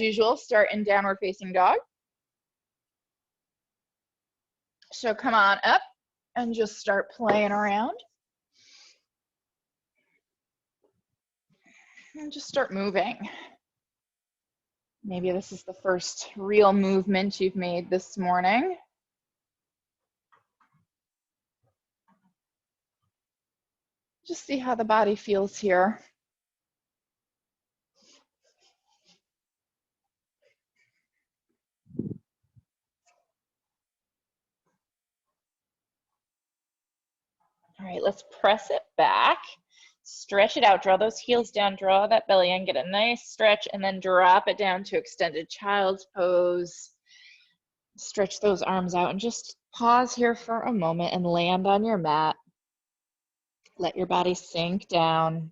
usual, start in downward facing dog. So come on up and just start playing around. And just start moving. Maybe this is the first real movement you've made this morning. Just see how the body feels here. All right, let's press it back. Stretch it out, draw those heels down, draw that belly in, get a nice stretch, and then drop it down to extended child's pose. Stretch those arms out and just pause here for a moment and land on your mat. Let your body sink down.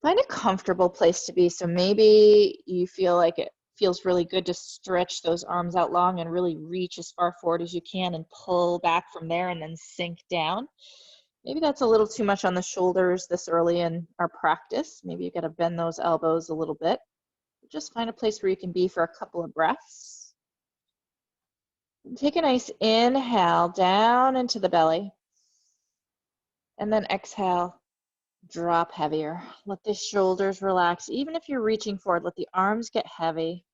Find a comfortable place to be. So maybe you feel like it feels really good to stretch those arms out long and really reach as far forward as you can and pull back from there and then sink down. Maybe that's a little too much on the shoulders this early in our practice. Maybe you got to bend those elbows a little bit. Just find a place where you can be for a couple of breaths. Take a nice inhale down into the belly. And then exhale, drop heavier. Let the shoulders relax. Even if you're reaching forward, let the arms get heavy.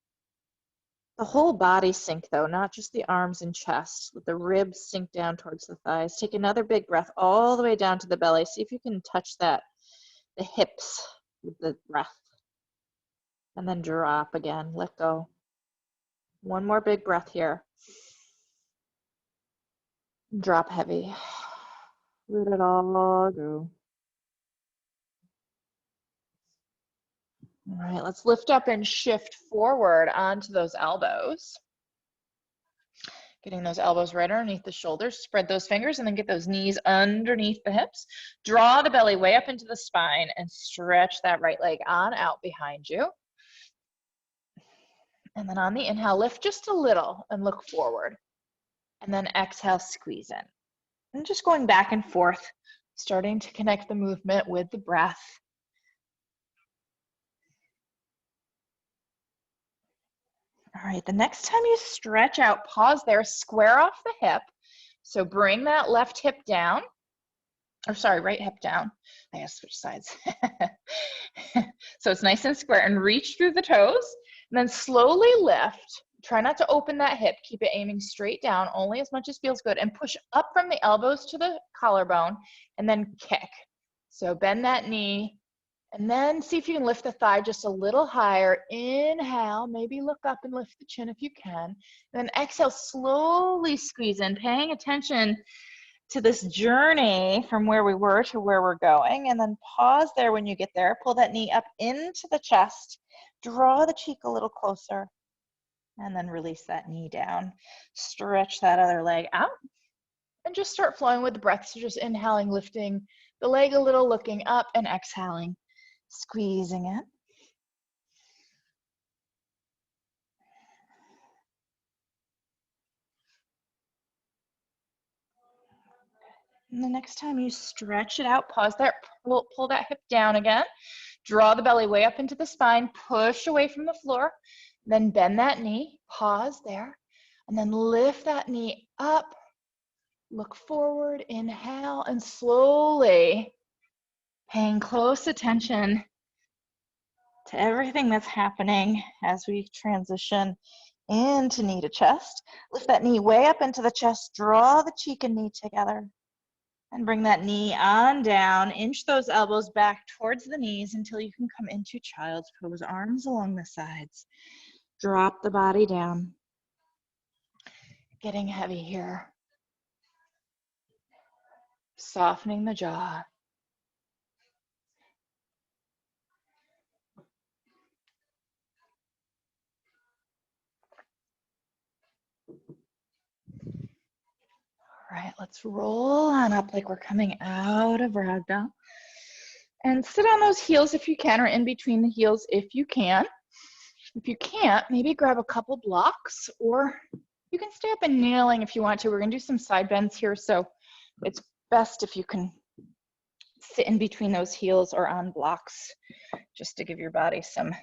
The whole body sink though, not just the arms and chest. Let the ribs sink down towards the thighs. Take another big breath all the way down to the belly. See if you can touch that, the hips with the breath. And then drop again, let go. One more big breath here. Drop heavy. Let it all go. All right, let's lift up and shift forward onto those elbows. Getting those elbows right underneath the shoulders. Spread those fingers and then get those knees underneath the hips. Draw the belly way up into the spine and stretch that right leg on out behind you. And then on the inhale, lift just a little and look forward. And then exhale, squeeze in. And just going back and forth, starting to connect the movement with the breath. All right, the next time you stretch out, pause there, square off the hip. So bring that left hip down, or sorry, right hip down. I gotta switch sides. So it's nice and square and reach through the toes, and then slowly lift. Try not to open that hip, keep it aiming straight down, only as much as feels good, and push up from the elbows to the collarbone, and then kick. So bend that knee, and then see if you can lift the thigh just a little higher. Inhale, maybe look up and lift the chin if you can. And then exhale, slowly squeeze in, paying attention to this journey from where we were to where we're going. And then pause there when you get there. Pull that knee up into the chest. Draw the cheek a little closer. And then release that knee down. Stretch that other leg out. And just start flowing with the breath. So just inhaling, lifting the leg a little, looking up, and exhaling, squeezing in. And the next time you stretch it out, pause there, pull that hip down again. Draw the belly way up into the spine, push away from the floor. Then bend that knee, pause there, and then lift that knee up, look forward, inhale, and slowly paying close attention to everything that's happening as we transition into knee to chest. Lift that knee way up into the chest, draw the cheek and knee together, and bring that knee on down. Inch those elbows back towards the knees until you can come into child's pose, arms along the sides. Drop the body down. Getting heavy here. Softening the jaw. All right, let's roll on up like we're coming out of ragdoll. And sit on those heels if you can, or in between the heels if you can. If you can't, maybe grab a couple blocks, or you can stay up and kneeling if you want to. We're gonna do some side bends here, so it's best if you can sit in between those heels or on blocks, just to give your body some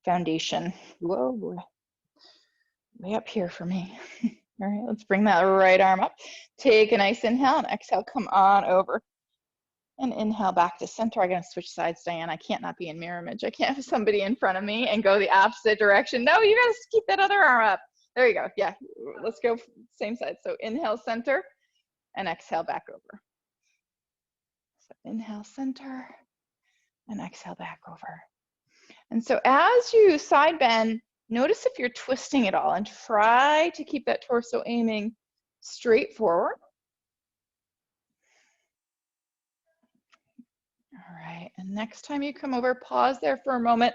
foundation. Whoa, boy. Way up here for me. All right, let's bring that right arm up. Take a nice inhale and exhale, come on over. And inhale back to center. I'm gonna switch sides, Diane. I can't not be in mirror image. I can't have somebody in front of me and go the opposite direction. No, you gotta keep that other arm up. There you go, yeah, let's go same side. So inhale, center, and exhale back over. So inhale, center, and exhale back over. And so as you side bend, notice if you're twisting at all and try to keep that torso aiming straight forward. All right, and next time you come over, pause there for a moment,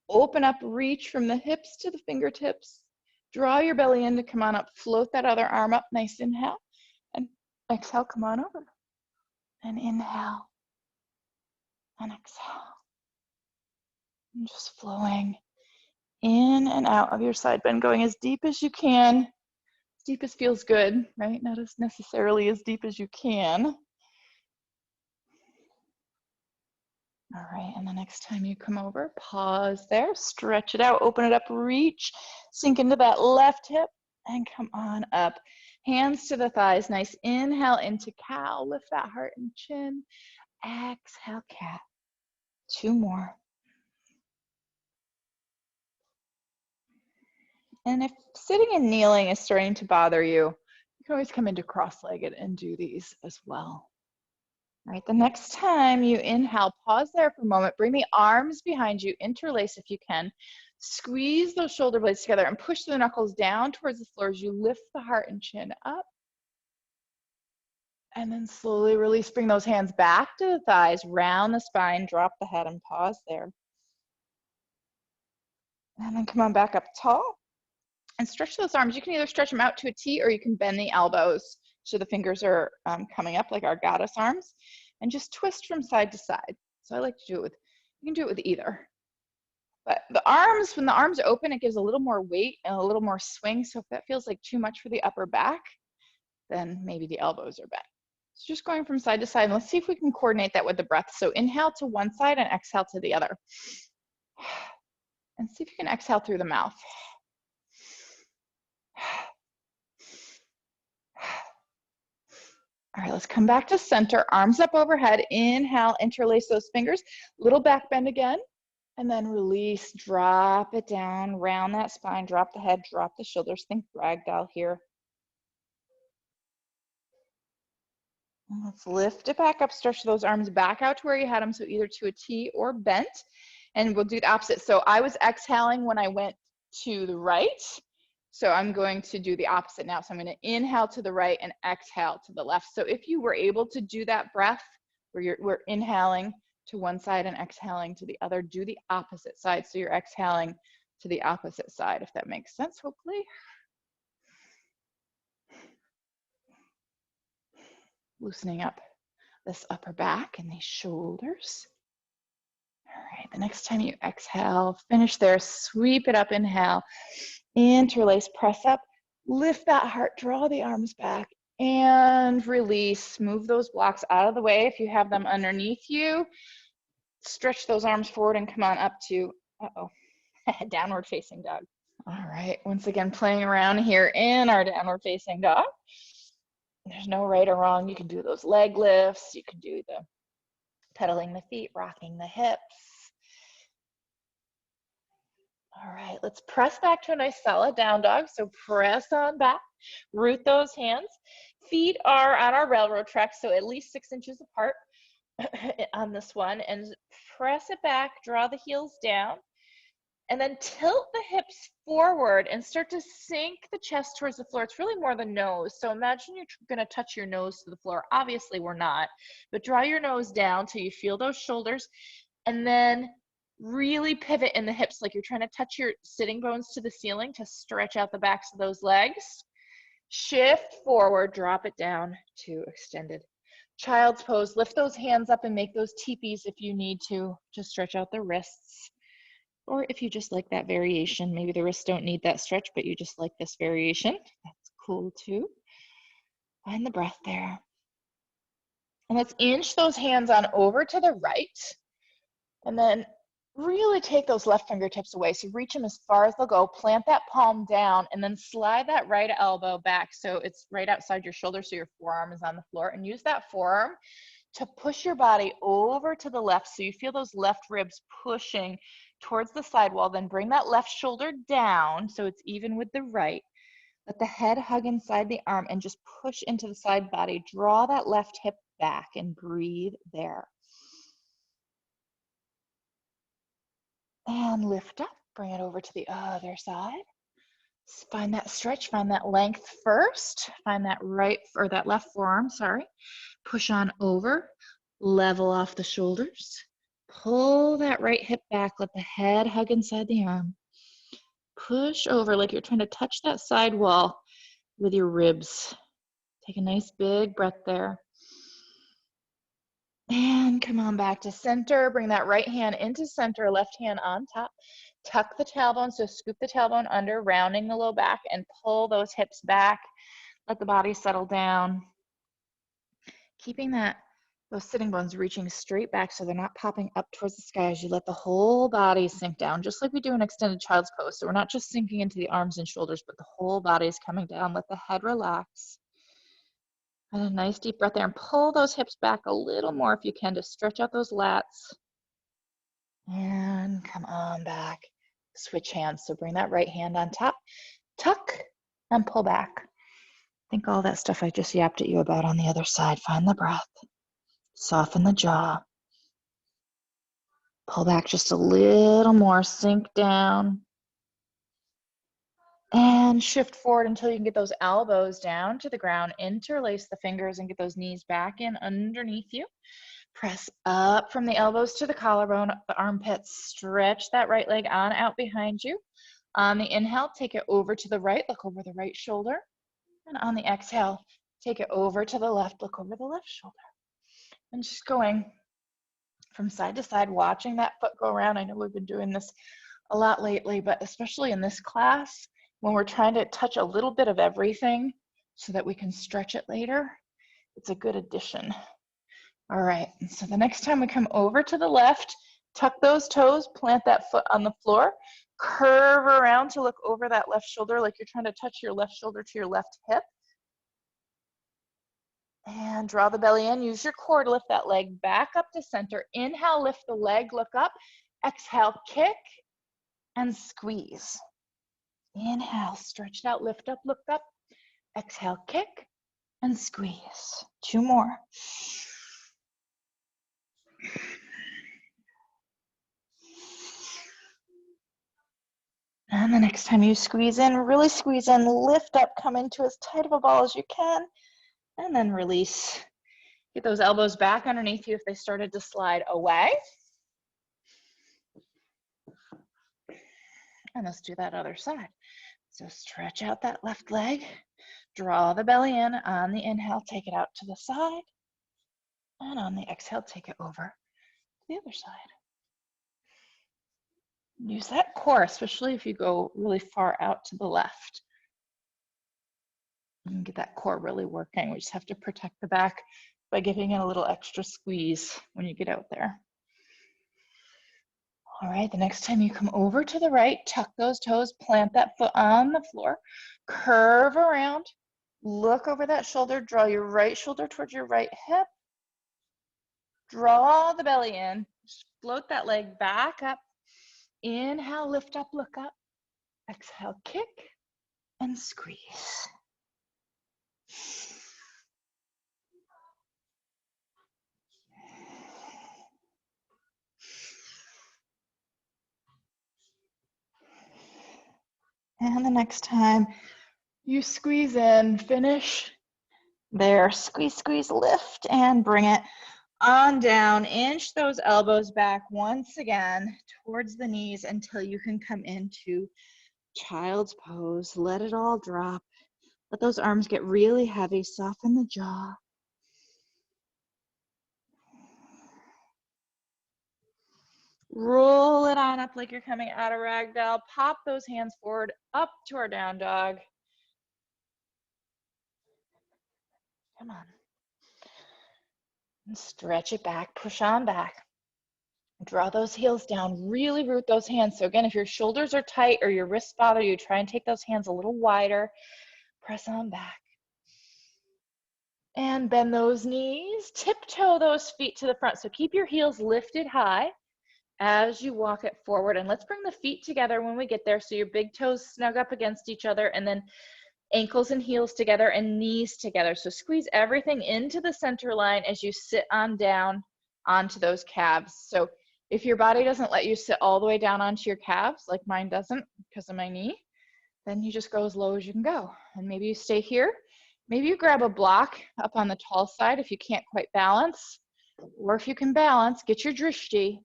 open up, reach from the hips to the fingertips, draw your belly in to come on up, float that other arm up, nice inhale, and exhale, come on over, and inhale, and exhale, and just flowing in and out of your side bend, going as deep as you can, as deep as feels good, right? Not as necessarily as deep as you can. All right, and the next time you come over, pause there, stretch it out, open it up, reach, sink into that left hip, and come on up. Hands to the thighs, nice inhale into cow, lift that heart and chin, exhale, cat. 2 more. And if sitting and kneeling is starting to bother you, you can always come into cross-legged and do these as well. All right, the next time you inhale, pause there for a moment, bring the arms behind you, interlace if you can, squeeze those shoulder blades together and push the knuckles down towards the floor as you lift the heart and chin up. And then slowly release, bring those hands back to the thighs, round the spine, drop the head and pause there. And then come on back up tall and stretch those arms. You can either stretch them out to a T or you can bend the elbows so the fingers are coming up like our goddess arms, and just twist from side to side. So I like to do it with, you can do it with either. But the arms, when the arms are open, it gives a little more weight and a little more swing. So if that feels like too much for the upper back, then maybe the elbows are bent. So just going from side to side. And let's see if we can coordinate that with the breath. So inhale to one side and exhale to the other. And see if you can exhale through the mouth. All right, let's come back to center, arms up overhead. Inhale, interlace those fingers, little back bend again, and then release, drop it down, round that spine, drop the head, drop the shoulders. Think ragdoll here. And let's lift it back up, stretch those arms back out to where you had them, so either to a T or bent. And we'll do the opposite. So I was exhaling when I went to the right. So I'm going to do the opposite now. So I'm going to inhale to the right and exhale to the left. So if you were able to do that breath where we're inhaling to one side and exhaling to the other, do the opposite side. So you're exhaling to the opposite side, if that makes sense, hopefully. Loosening up this upper back and these shoulders. All right, the next time you exhale, finish there, sweep it up, inhale, interlace, press up, lift that heart, draw the arms back, and release. Move those blocks out of the way if you have them underneath you. Stretch those arms forward and come on up to, downward facing dog. All right, once again, playing around here in our downward facing dog. There's no right or wrong. You can do those leg lifts. You can do the pedaling the feet, rocking the hips. All right, let's press back to a nice solid down dog. So press on back, root those hands. Feet are on our railroad track, so at least 6 inches apart on this one. And press it back, draw the heels down. And then tilt the hips forward and start to sink the chest towards the floor. It's really more the nose. So imagine you're going to touch your nose to the floor. Obviously, we're not. But draw your nose down till you feel those shoulders. And then really pivot in the hips like you're trying to touch your sitting bones to the ceiling to stretch out the backs of those legs. Shift forward, drop it down to extended child's pose. Lift those hands up and make those teepees if you need to stretch out the wrists. Or if you just like that variation, maybe the wrists don't need that stretch, but you just like this variation, that's cool too. Find the breath there. And let's inch those hands on over to the right. And then Really take those left fingertips away. So reach them as far as they'll go. Plant that palm down and then slide that right elbow back so it's right outside your shoulder so your forearm is on the floor. And use that forearm to push your body over to the left so you feel those left ribs pushing towards the sidewall. Then bring that left shoulder down so it's even with the right. Let the head hug inside the arm and just push into the side body. Draw that left hip back and breathe there. And lift up, bring it over to the other side. Find that stretch, find that length first. Find that right, or that left forearm, sorry. Push on over, level off the shoulders. Pull that right hip back, let the head hug inside the arm. Push over like you're trying to touch that side wall with your ribs. Take a nice big breath there. And come on back to center. Bring that right hand into center, left hand on top. Tuck the tailbone, so scoop the tailbone under, rounding the low back, and pull those hips back. Let the body settle down. Keeping those sitting bones reaching straight back so they're not popping up towards the sky as you let the whole body sink down, just like we do in extended child's pose. So we're not just sinking into the arms and shoulders, but the whole body is coming down. Let the head relax. And a nice deep breath there, and pull those hips back a little more if you can to stretch out those lats. And come on back. Switch hands. So bring that right hand on top, tuck, and pull back. Think all that stuff I just yapped at you about on the other side. Find the breath. Soften the jaw. Pull back just a little more. Sink down. And shift forward until you can get those elbows down to the ground. Interlace the fingers and get those knees back in underneath you. Press up from the elbows to the collarbone, the armpits. Stretch that right leg on out behind you. On the inhale, take it over to the right. Look over the right shoulder. And on the exhale, take it over to the left. Look over the left shoulder. And just going from side to side, watching that foot go around. I know we've been doing this a lot lately, but especially in this class, when we're trying to touch a little bit of everything so that we can stretch it later, it's a good addition. All right, so the next time we come over to the left, tuck those toes, plant that foot on the floor, curve around to look over that left shoulder like you're trying to touch your left shoulder to your left hip. And draw the belly in, use your core to lift that leg back up to center. Inhale, lift the leg, look up. Exhale, kick and squeeze. Inhale, stretch it out, lift up, look up. Exhale, kick and squeeze. 2 more. And the next time you squeeze in, really squeeze in, lift up, come into as tight of a ball as you can, and then release. Get those elbows back underneath you if they started to slide away. And let's do that other side. So stretch out that left leg, draw the belly in. On the inhale, take it out to the side. And on the exhale, take it over to the other side. Use that core, especially if you go really far out to the left. You can get that core really working. We just have to protect the back by giving it a little extra squeeze when you get out there. All right, the next time you come over to the right, tuck those toes, plant that foot on the floor, curve around, look over that shoulder, draw your right shoulder towards your right hip, draw the belly in, float that leg back up, inhale, lift up, look up, exhale, kick and squeeze. And the next time you squeeze in, finish there. Squeeze, squeeze, lift, and bring it on down. Inch those elbows back once again towards the knees until you can come into child's pose. Let it all drop. Let those arms get really heavy. Soften the jaw. Roll it on up like you're coming out of ragdoll. Pop those hands forward up to our down dog. Come on. And stretch it back, push on back. Draw those heels down, really root those hands. So again, if your shoulders are tight or your wrists bother you, try and take those hands a little wider. Press on back. And bend those knees. Tiptoe those feet to the front. So keep your heels lifted high as you walk it forward. And let's bring the feet together when we get there. So your big toes snug up against each other, and then ankles and heels together and knees together. So squeeze everything into the center line as you sit on down onto those calves. So if your body doesn't let you sit all the way down onto your calves, like mine doesn't because of my knee, then you just go as low as you can go. And maybe you stay here. Maybe you grab a block up on the tall side if you can't quite balance, or if you can balance, get your drishti,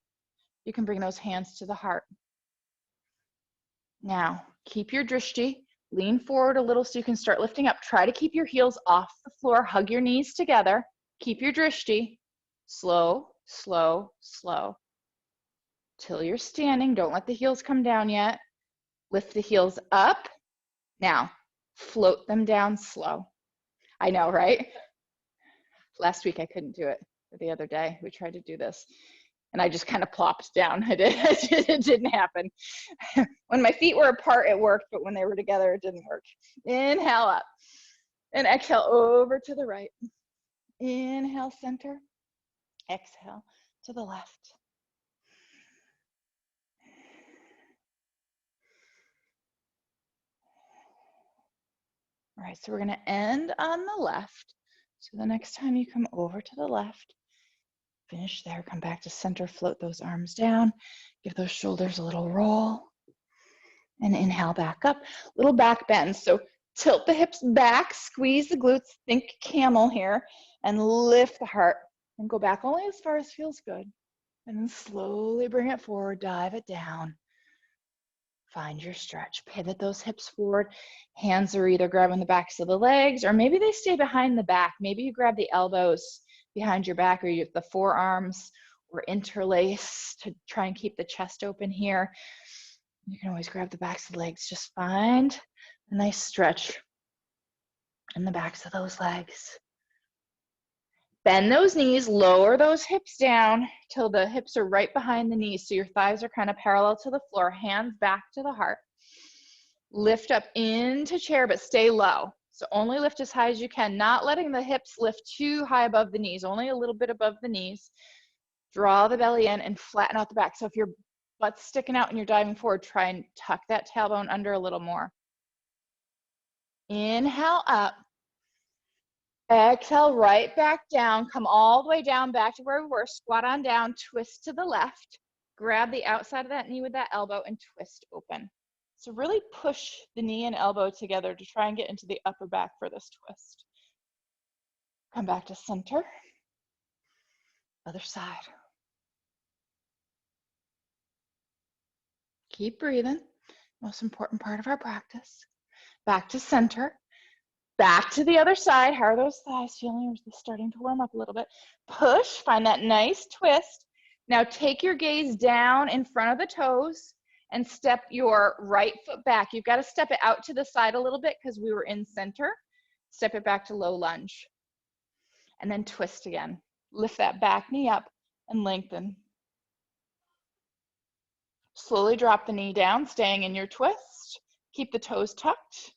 you can bring those hands to the heart. Now, keep your drishti, lean forward a little so you can start lifting up. Try to keep your heels off the floor, hug your knees together, keep your drishti, slow, slow, slow. Till you're standing, don't let the heels come down yet. Lift the heels up. Now, float them down slow. I know, right? Last week I couldn't do it. The other day we tried to do this and I just kind of plopped down. It didn't happen. When my feet were apart, it worked, but when they were together, it didn't work. Inhale up and exhale over to the right. Inhale, center. Exhale to the left. All right, so we're going to end on the left. So the next time you come over to the left, finish there, come back to center, float those arms down, give those shoulders a little roll, and inhale back up, little back bend. So tilt the hips back, squeeze the glutes, think camel here, and lift the heart, and go back only as far as feels good. And then slowly bring it forward, dive it down. Find your stretch, pivot those hips forward. Hands are either grabbing the backs of the legs, or maybe they stay behind the back. Maybe you grab the elbows behind your back, or you have the forearms or interlace to try and keep the chest open here. You can always grab the backs of the legs. Just find a nice stretch in the backs of those legs. Bend those knees, lower those hips down till the hips are right behind the knees. So your thighs are kind of parallel to the floor, hands back to the heart. Lift up into chair, but stay low. So only lift as high as you can, not letting the hips lift too high above the knees, only a little bit above the knees. Draw the belly in and flatten out the back. So if your butt's sticking out and you're diving forward, try and tuck that tailbone under a little more. Inhale up. Exhale, right back down. Come all the way down back to where we were. Squat on down, twist to the left. Grab the outside of that knee with that elbow and twist open. So really push the knee and elbow together to try and get into the upper back for this twist. Come back to center. Other side. Keep breathing. Most important part of our practice. Back to center. Back to the other side. How are those thighs feeling? They're starting to warm up a little bit. Push, find that nice twist. Now take your gaze down in front of the toes and step your right foot back. You've got to step it out to the side a little bit because we were in center. Step it back to low lunge. And then twist again. Lift that back knee up and lengthen. Slowly drop the knee down, staying in your twist. Keep the toes tucked.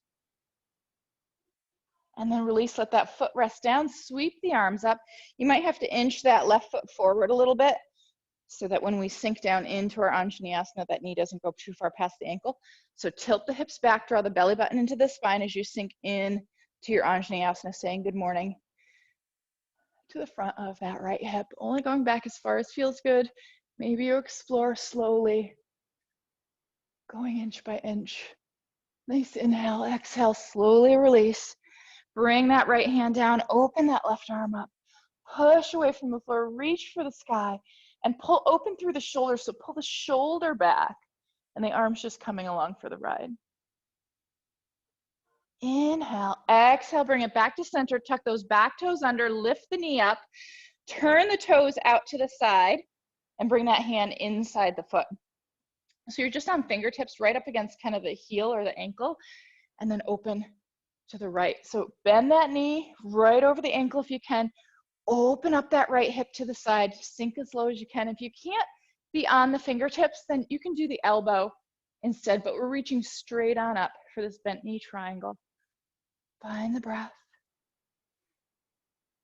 And then release, let that foot rest down, sweep the arms up. You might have to inch that left foot forward a little bit so that when we sink down into our Anjaneyasana, that knee doesn't go too far past the ankle. So tilt the hips back, draw the belly button into the spine as you sink in to your Anjaneyasana, saying good morning to the front of that right hip, only going back as far as feels good. Maybe you explore slowly, going inch by inch. Nice inhale, exhale, slowly release. Bring that right hand down, open that left arm up, push away from the floor, reach for the sky, and pull open through the shoulder. So pull the shoulder back, and the arm's just coming along for the ride. Inhale, exhale, bring it back to center, tuck those back toes under, lift the knee up, turn the toes out to the side, and bring that hand inside the foot. So you're just on fingertips right up against kind of the heel or the ankle, and then open to the right. So bend that knee right over the ankle if you can. Open up that right hip to the side. Sink as low as you can. If you can't beyond the fingertips, then you can do the elbow instead, but we're reaching straight on up for this bent knee triangle. Find the breath.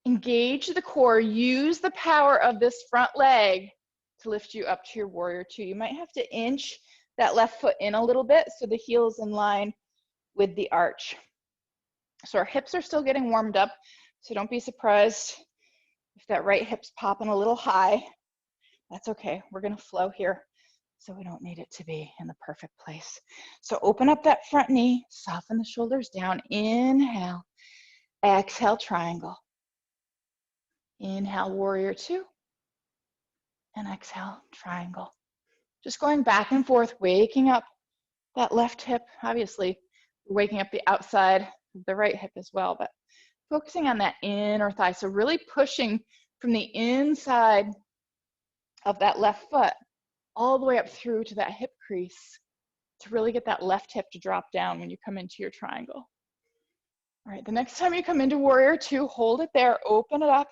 Engage the core. Use the power of this front leg to lift you up to your warrior two. You might have to inch that left foot in a little bit so the heel is in line with the arch. So our hips are still getting warmed up, so don't be surprised if that right hip's popping a little high. That's okay. We're going to flow here, so we don't need it to be in the perfect place. So open up that front knee, soften the shoulders down. Inhale, exhale, triangle. Inhale, warrior two, and exhale, triangle. Just going back and forth, waking up that left hip. Obviously, we're waking up the outside of the right hip as well, but focusing on that inner thigh. So really pushing from the inside of that left foot all the way up through to that hip crease to really get that left hip to drop down when you come into your triangle. All right, the next time you come into warrior two, hold it there, open it up,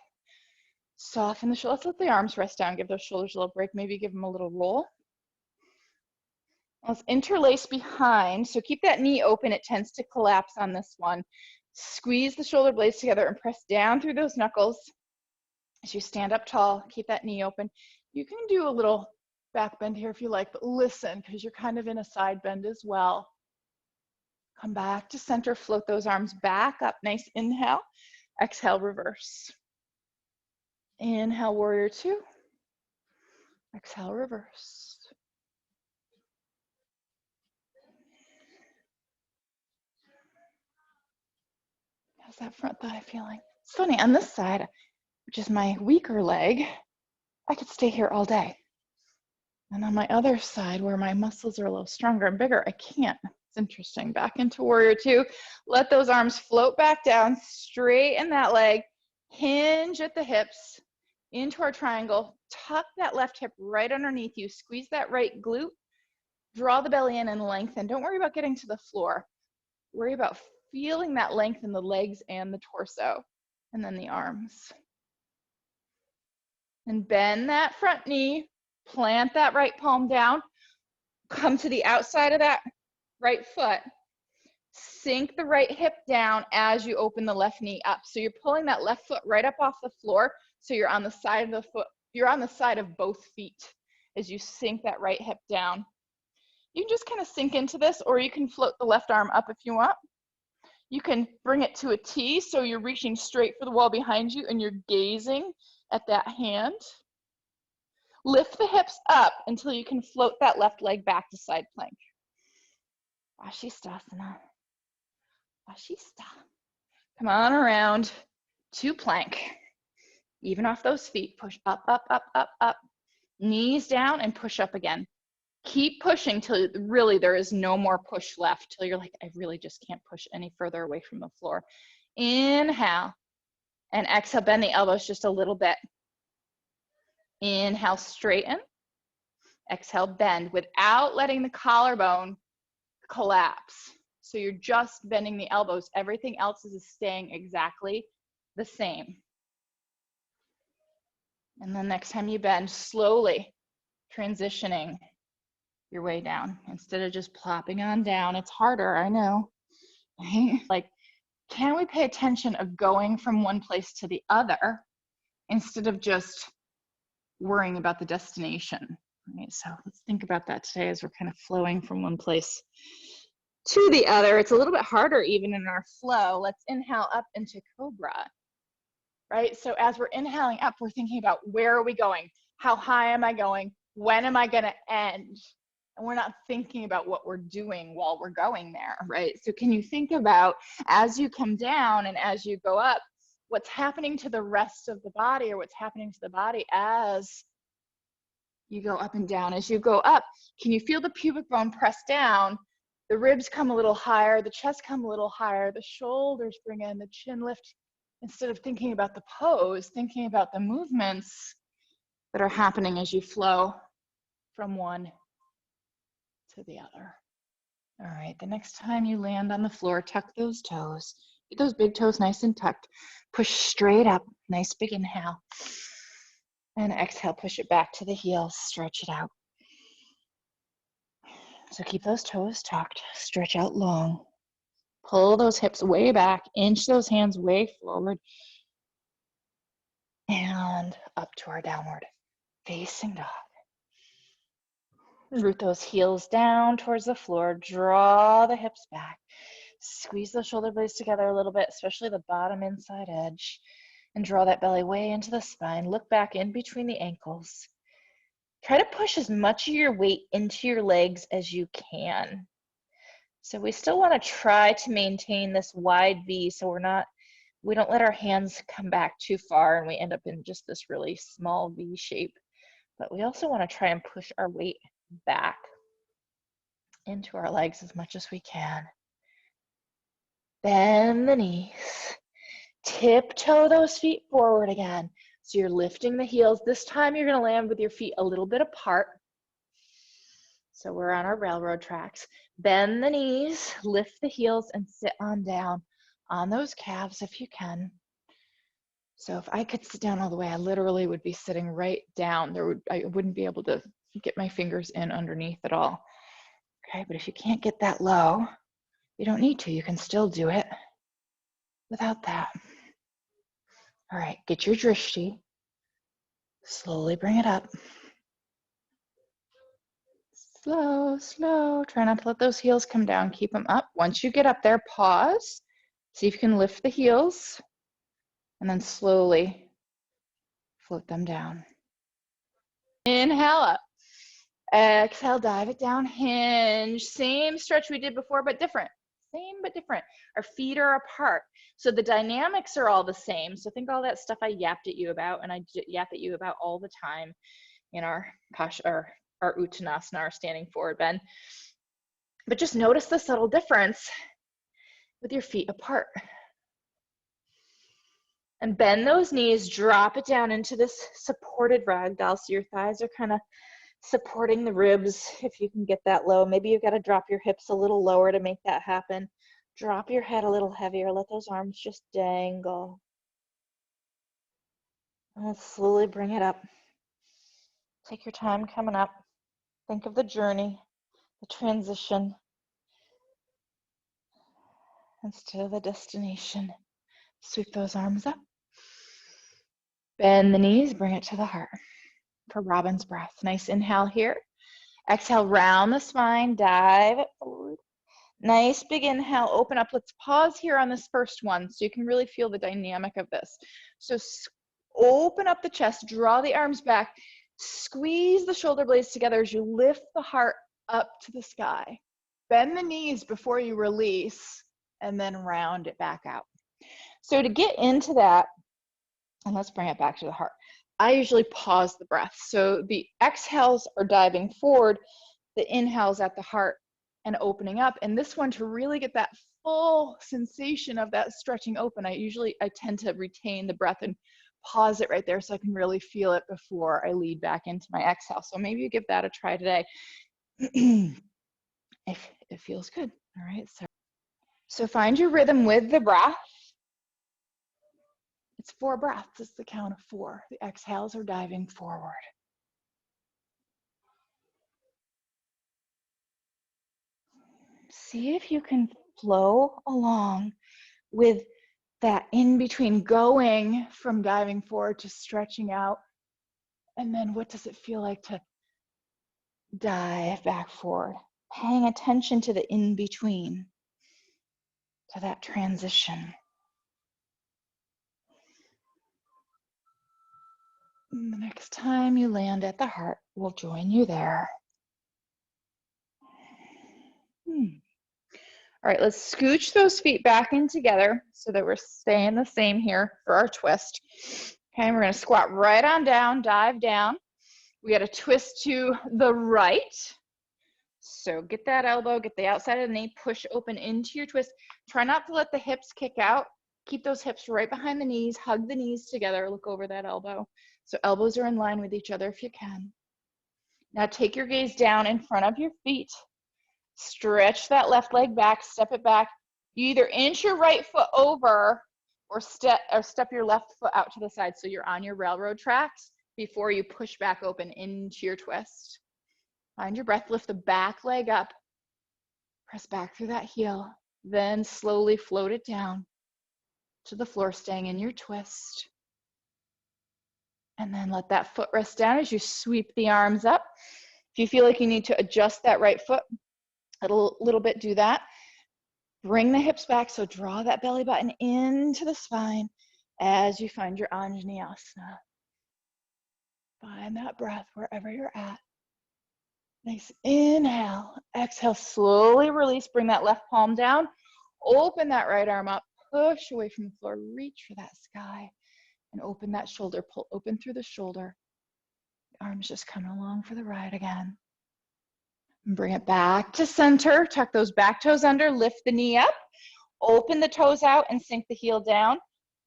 soften the shoulders. Let's let the arms rest down, give those shoulders a little break, maybe give them a little roll. Let's interlace behind, so keep that knee open. It tends to collapse on this one. Squeeze the shoulder blades together and press down through those knuckles. As you stand up tall, keep that knee open. You can do a little back bend here if you like, but listen, because you're kind of in a side bend as well. Come back to center, float those arms back up. Nice inhale, exhale, reverse. Inhale, warrior two. Exhale, reverse. How's that front thigh feeling? It's funny, on this side, which is my weaker leg, I could stay here all day. And on my other side, where my muscles are a little stronger and bigger, I can't. It's interesting. Back into warrior two. Let those arms float back down, straighten that leg, hinge at the hips, into our triangle. Tuck that left hip right underneath you. Squeeze that right glute. Draw the belly in and lengthen. Don't worry about getting to the floor. Worry about feeling that length in the legs and the torso, and then the arms. And bend that front knee, plant that right palm down, come to the outside of that right foot, sink the right hip down as you open the left knee up. So you're pulling that left foot right up off the floor, so you're on the side of the foot, you're on the side of both feet as you sink that right hip down. You can just kind of sink into this, or you can float the left arm up if you want. You can bring it to a T, so you're reaching straight for the wall behind you and you're gazing at that hand. Lift the hips up until you can float that left leg back to side plank. Vashisthasana. Vashishtha. Come on around to plank. Even off those feet, push up, up, up, up, up. Knees down and push up again. Keep pushing till really there is no more push left, till you're like, I really just can't push any further away from the floor. Inhale and exhale, bend the elbows just a little bit. Inhale, straighten. Exhale, bend without letting the collarbone collapse. So you're just bending the elbows. Everything else is staying exactly the same. And then next time you bend, slowly transitioning your way down instead of just plopping on down. It's harder, I know, right? Like, can we pay attention of going from one place to the other instead of just worrying about the destination, right? So let's think about that today as we're kind of flowing from one place to the other. It's a little bit harder even in our flow. Let's inhale up into cobra, right? So as we're inhaling up, we're thinking about where are we going? How high am I going? When am I going to end? And we're not thinking about what we're doing while we're going there, right? So can you think about, as you come down and as you go up, what's happening to the rest of the body, or what's happening to the body as you go up and down? As you go up, can you feel the pubic bone press down? The ribs come a little higher, the chest come a little higher, the shoulders bring in, the chin lift. Instead of thinking about the pose, thinking about the movements that are happening as you flow from one to the other. All right, the next time you land on the floor, tuck those toes. Get those big toes nice and tucked. Push straight up, nice big inhale. And exhale, push it back to the heels, stretch it out. So keep those toes tucked, stretch out long. Pull those hips way back, inch those hands way forward. And up to our downward facing dog. Root those heels down towards the floor, draw the hips back. Squeeze those shoulder blades together a little bit, especially the bottom inside edge. And draw that belly way into the spine. Look back in between the ankles. Try to push as much of your weight into your legs as you can. So we still want to try to maintain this wide V so we don't let our hands come back too far and we end up in just this really small V shape. But we also want to try and push our weight back into our legs as much as we can. Bend the knees. Tiptoe those feet forward again. So you're lifting the heels. This time you're going to land with your feet a little bit apart. So we're on our railroad tracks. Bend the knees, lift the heels, and sit on down on those calves if you can. So if I could sit down all the way, I literally would be sitting right down. I wouldn't be able to get my fingers in underneath at all. Okay, but if you can't get that low, you don't need to. You can still do it without that. All right, get your drishti. Slowly bring it up. Slow, slow. Try not to let those heels come down. Keep them up. Once you get up there, pause. See if you can lift the heels. And then slowly float them down. Inhale up. Exhale, dive it down, hinge. Same stretch we did before, but different. Same, but different. Our feet are apart. So the dynamics are all the same. So think all that stuff I yapped at you about, and I yap at you about all the time in our Uttanasana, our standing forward bend. But just notice the subtle difference with your feet apart. And bend those knees, drop it down into this supported ragdoll. So your thighs are kind of supporting the ribs if you can get that low. Maybe you've got to drop your hips a little lower to make that happen. Drop your head a little heavier. Let those arms just dangle. And let's slowly bring it up. Take your time coming up. Think of the journey, the transition, instead of the destination. Sweep those arms up. Bend the knees, bring it to the heart for Robin's breath. Nice inhale here. Exhale, round the spine, dive it forward. Nice big inhale, open up. Let's pause here on this first one so you can really feel the dynamic of this. So open up the chest, draw the arms back, squeeze the shoulder blades together as you lift the heart up to the sky. Bend the knees before you release and then round it back out. So to get into that, and let's bring it back to the heart. I usually pause the breath. So the exhales are diving forward, the inhales at the heart and opening up. And this one, to really get that full sensation of that stretching open, I tend to retain the breath and pause it right there so I can really feel it before I lead back into my exhale. So maybe you give that a try today if it feels good. All right. So find your rhythm with the breath. It's 4 breaths. It's the count of 4. The exhales are diving forward. See if you can flow along with that in between, going from diving forward to stretching out. And then what does it feel like to dive back forward? Paying attention to the in between, to that transition. And the next time you land at the heart, we'll join you there. All right, let's scooch those feet back in together so that we're staying the same here for our twist. Okay, we're gonna squat right on down, dive down. We got to twist to the right. So get that elbow, get the outside of the knee, push open into your twist. Try not to let the hips kick out. Keep those hips right behind the knees, hug the knees together, look over that elbow. So elbows are in line with each other if you can. Now take your gaze down in front of your feet. Stretch that left leg back, step it back. You either inch your right foot over or step your left foot out to the side so you're on your railroad tracks. before you push back open into your twist. Find your breath, lift the back leg up, press back through that heel, then slowly float it down to the floor, staying in your twist. And then let that foot rest down as you sweep the arms up. If you feel like you need to adjust that right foot a little bit, do that. Bring the hips back, so draw that belly button into the spine as you find your Anjaneyasana. Find that breath wherever you're at. Nice inhale, exhale, slowly release, bring that left palm down, open that right arm up, push away from the floor, reach for that sky, and open that shoulder, pull open through the shoulder. The arms just coming along for the ride again. And bring it back to center, tuck those back toes under, lift the knee up, open the toes out and sink the heel down,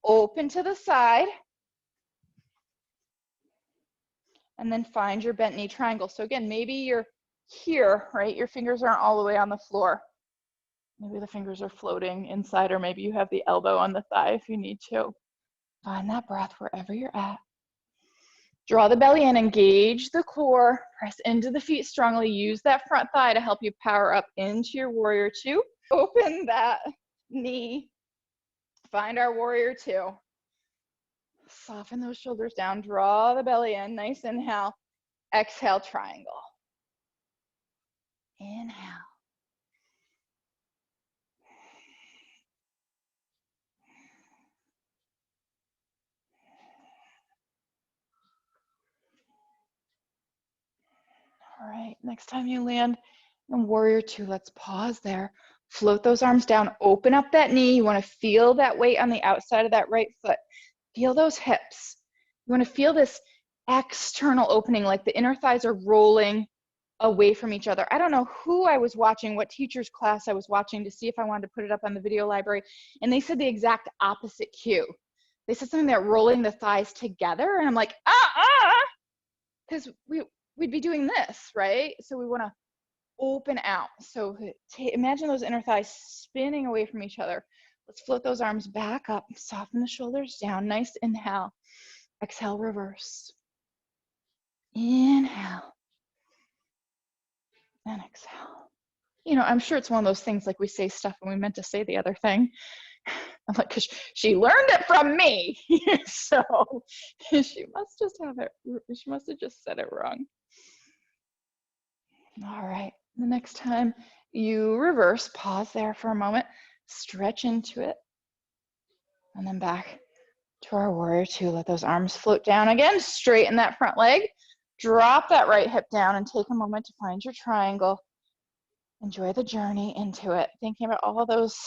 open to the side, and then find your bent knee triangle. So again, maybe you're here, right? Your fingers aren't all the way on the floor. Maybe the fingers are floating inside, or maybe you have the elbow on the thigh if you need to. Find that breath wherever you're at. Draw the belly in, engage the core, press into the feet strongly. Use that front thigh to help you power up into your warrior two. Open that knee. Find our warrior two. Soften those shoulders down, draw the belly in, nice inhale. Exhale, triangle. Inhale. All right, next time you land in warrior two, let's pause there. Float those arms down, open up that knee. You want to feel that weight on the outside of that right foot. Feel those hips. You want to feel this external opening, like the inner thighs are rolling away from each other. I don't know who I was watching, what teacher's class I was watching to see if I wanted to put it up on the video library, and they said the exact opposite cue. They said something that rolling the thighs together, and I'm like, because we'd be doing this, right? So we want to open out. So imagine those inner thighs spinning away from each other. Let's float those arms back up, soften the shoulders down. Nice inhale. Exhale, reverse. Inhale. And exhale. You know, I'm sure it's one of those things like we say stuff and we meant to say the other thing. I'm like, because she learned it from me. So she must just have it, she must have just said it wrong. All right, the next time you reverse, pause there for a moment, stretch into it, and then back to our warrior two. Let those arms float down again, straighten that front leg, drop that right hip down, and take a moment to find your triangle. Enjoy the journey into it, thinking about all those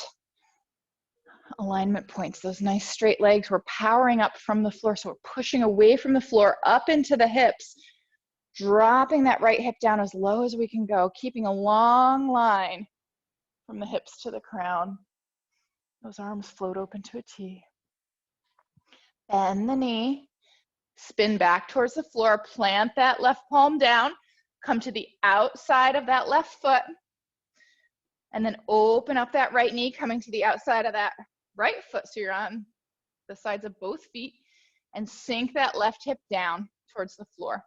alignment points, those nice straight legs. We're powering up from the floor, so we're pushing away from the floor, up into the hips, dropping that right hip down as low as we can go, keeping a long line from the hips to the crown. Those arms float open to a T. Bend the knee, spin back towards the floor, plant that left palm down, come to the outside of that left foot, and then open up that right knee, coming to the outside of that right foot, so you're on the sides of both feet, and sink that left hip down towards the floor.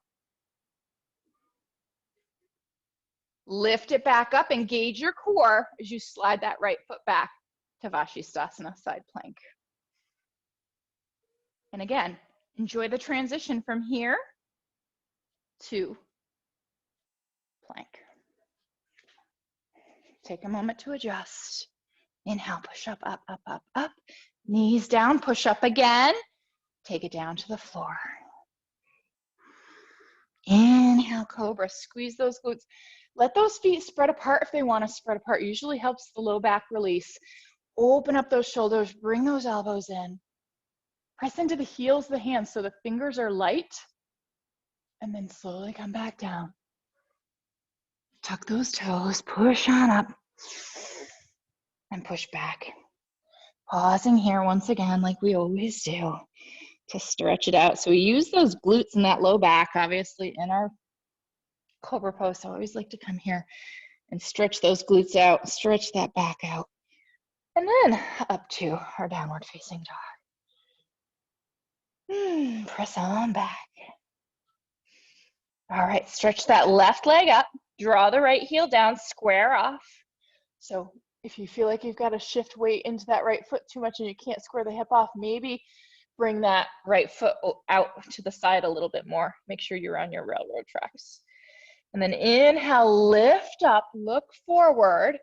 Lift it back up, engage your core as you slide that right foot back to Vashisthasana, side plank. And again, enjoy the transition from here to plank. Take a moment to adjust. Inhale, push up, up, up, up, up. Knees down, push up again. Take it down to the floor. Inhale, cobra, squeeze those glutes. Let those feet spread apart if they want to spread apart. Usually helps the low back release. Open up those shoulders, bring those elbows in. Press into the heels of the hands so the fingers are light, and then slowly come back down. Tuck those toes, push on up, and push back. Pausing here once again, like we always do, to stretch it out. So we use those glutes and that low back, obviously, in our cobra pose. So I always like to come here and stretch those glutes out, stretch that back out, and then up to our downward facing dog. Press on back. All right, stretch that left leg up, draw the right heel down, square off. So if you feel like you've got to shift weight into that right foot too much and you can't square the hip off, maybe bring that right foot out to the side a little bit more. Make sure you're on your railroad tracks. And then inhale, lift up, look forward,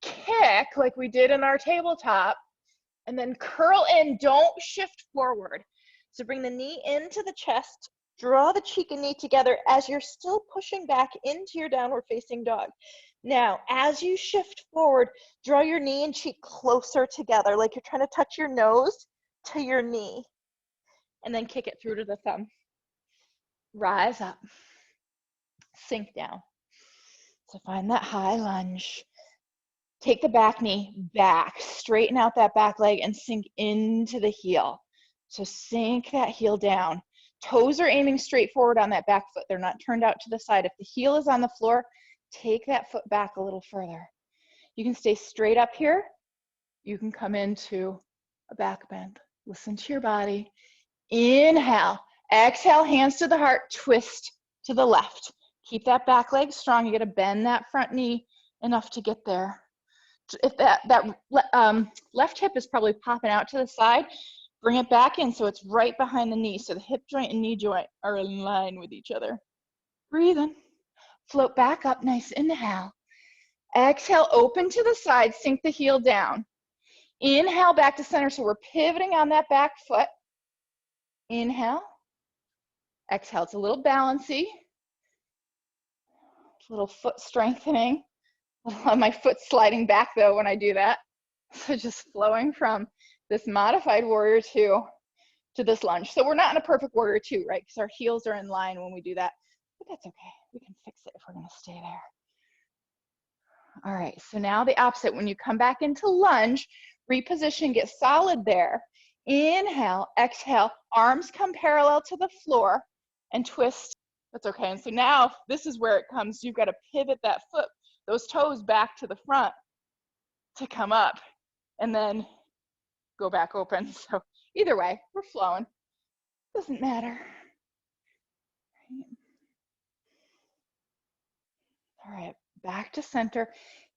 kick like we did in our tabletop, and then curl in, don't shift forward. So bring the knee into the chest, draw the cheek and knee together as you're still pushing back into your downward facing dog. Now, as you shift forward, draw your knee and cheek closer together, like you're trying to touch your nose to your knee, and then kick it through to the thumb. Rise up, sink down. So find that high lunge. Take the back knee back, straighten out that back leg and sink into the heel. So sink that heel down. Toes are aiming straight forward on that back foot. They're not turned out to the side. If the heel is on the floor, take that foot back a little further. You can stay straight up here. You can come into a back bend. Listen to your body. Inhale, exhale, hands to the heart, twist to the left. Keep that back leg strong. You got to bend that front knee enough to get there. If that left hip is probably popping out to the side, bring it back in so it's right behind the knee. So the hip joint and knee joint are in line with each other. Breathe in. Float back up, nice inhale. Exhale, open to the side, sink the heel down. Inhale back to center, so we're pivoting on that back foot. Inhale. Exhale, it's a little bouncy. A little foot strengthening. My foot sliding back though when I do that. So just flowing from this modified warrior two to this lunge. So we're not in a perfect warrior two, right? Because our heels are in line when we do that, but that's okay. We can fix it if we're gonna stay there. All right, so now the opposite. When you come back into lunge, reposition, get solid there. Inhale, exhale, arms come parallel to the floor and twist. That's okay. And so now this is where it comes. You've got to pivot that foot, those toes back to the front to come up and then go back open. So either way, we're flowing. Doesn't matter. All right, back to center.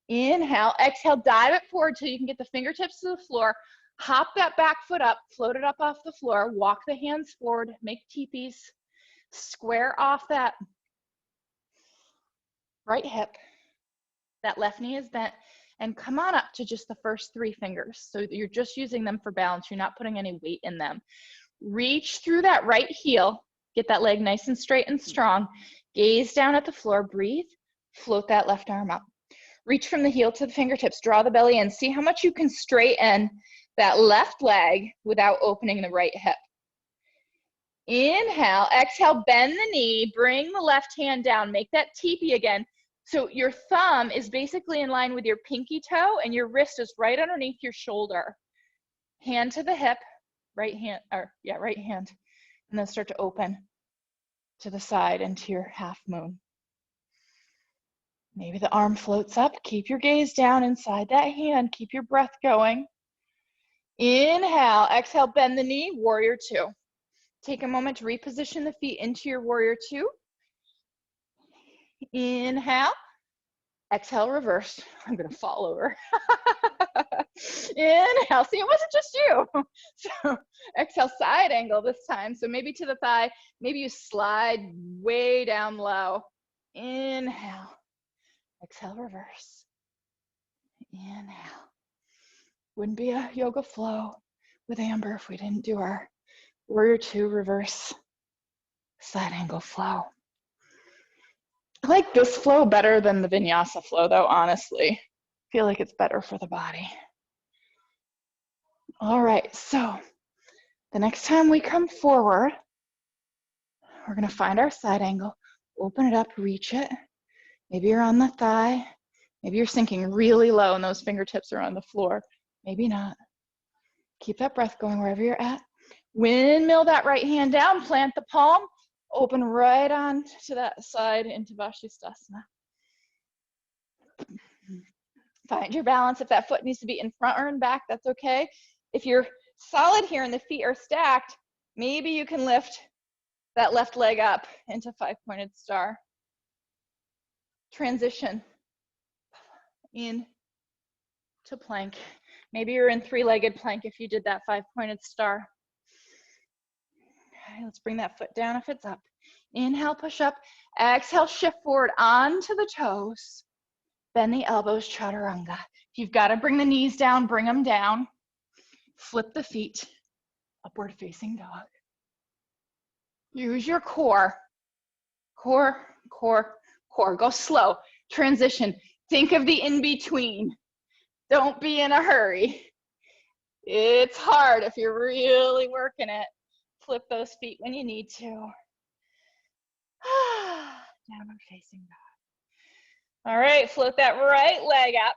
Inhale, exhale, dive it forward till you can get the fingertips to the floor. Hop that back foot up, float it up off the floor, walk the hands forward, make teepees, square off that right hip. That left knee is bent, and come on up to just the first three fingers. So you're just using them for balance. You're not putting any weight in them. Reach through that right heel, get that leg nice and straight and strong. Gaze down at the floor, breathe, float that left arm up. Reach from the heel to the fingertips, draw the belly in. See how much you can straighten that left leg without opening the right hip. Inhale, exhale, bend the knee, bring the left hand down, make that teepee again. So your thumb is basically in line with your pinky toe and your wrist is right underneath your shoulder. Hand to the hip, right hand, and then start to open to the side into your half moon. Maybe the arm floats up, keep your gaze down inside that hand, keep your breath going. Inhale, exhale, bend the knee, warrior two. Take a moment to reposition the feet into your warrior two. Inhale, exhale, reverse. I'm gonna fall over. Inhale, see, it wasn't just you. So exhale, side angle this time. So maybe to the thigh, maybe you slide way down low. Inhale, exhale, reverse. Inhale. Wouldn't be a yoga flow with Amber if we didn't do our warrior two reverse side angle flow. I like this flow better than the vinyasa flow though, honestly. I feel like it's better for the body. All right, so the next time we come forward, we're gonna find our side angle, open it up, reach it. Maybe you're on the thigh, maybe you're sinking really low and those fingertips are on the floor. Maybe not. Keep that breath going wherever you're at. Windmill that right hand down, plant the palm, open right on to that side into Vashisthasana. Find your balance. If that foot needs to be in front or in back, that's okay. If you're solid here and the feet are stacked, maybe you can lift that left leg up into 5-pointed star. Transition in to plank. Maybe you're in 3-legged plank if you did that 5-pointed star. Okay, let's bring that foot down if it's up. Inhale, push up. Exhale, shift forward onto the toes. Bend the elbows, chaturanga. If you've got to bring the knees down, bring them down. Flip the feet, upward facing dog. Use your core. Core, core, core. Go slow. Transition. Think of the in-between. Don't be in a hurry. It's hard if you're really working it. Flip those feet when you need to. Downward facing dog. All right, float that right leg up.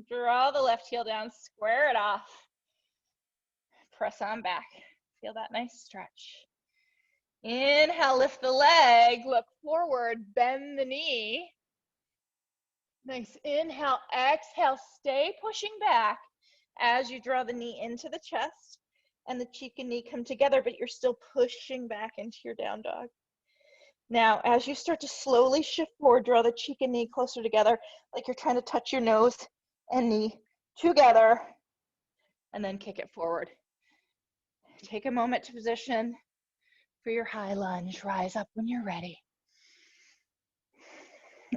Draw the left heel down, square it off. Press on back. Feel that nice stretch. Inhale, lift the leg, look forward, bend the knee. Nice. Inhale, exhale, stay pushing back as you draw the knee into the chest and the cheek and knee come together, but you're still pushing back into your down dog. Now, as you start to slowly shift forward, draw the cheek and knee closer together, like you're trying to touch your nose and knee together, and then kick it forward. Take a moment to position for your high lunge. Rise up when you're ready.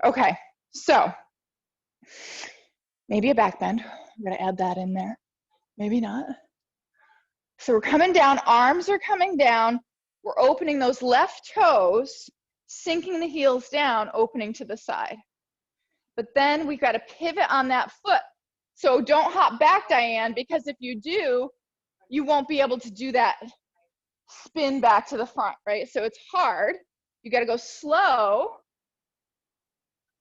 Okay, so maybe a back bend. I'm gonna add that in there. Maybe not. So we're coming down, arms are coming down. We're opening those left toes, sinking the heels down, opening to the side. But then we've got to pivot on that foot. So don't hop back, Diane, because if you do, you won't be able to do that spin back to the front, right? So it's hard. You got to go slow,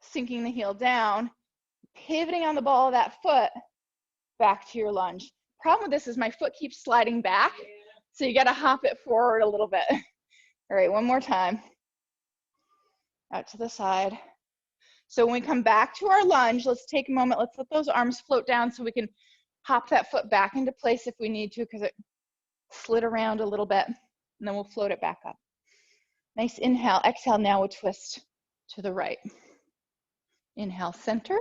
sinking the heel down, pivoting on the ball of that foot back to your lunge. Problem with this is my foot keeps sliding back, so you got to hop it forward a little bit. All right, one more time. Out to the side. So when we come back to our lunge, let's take a moment. Let's let those arms float down so we can hop that foot back into place if we need to, because it slid around a little bit, and then we'll float it back up. Nice inhale. Exhale, now we'll twist to the right. Inhale, center.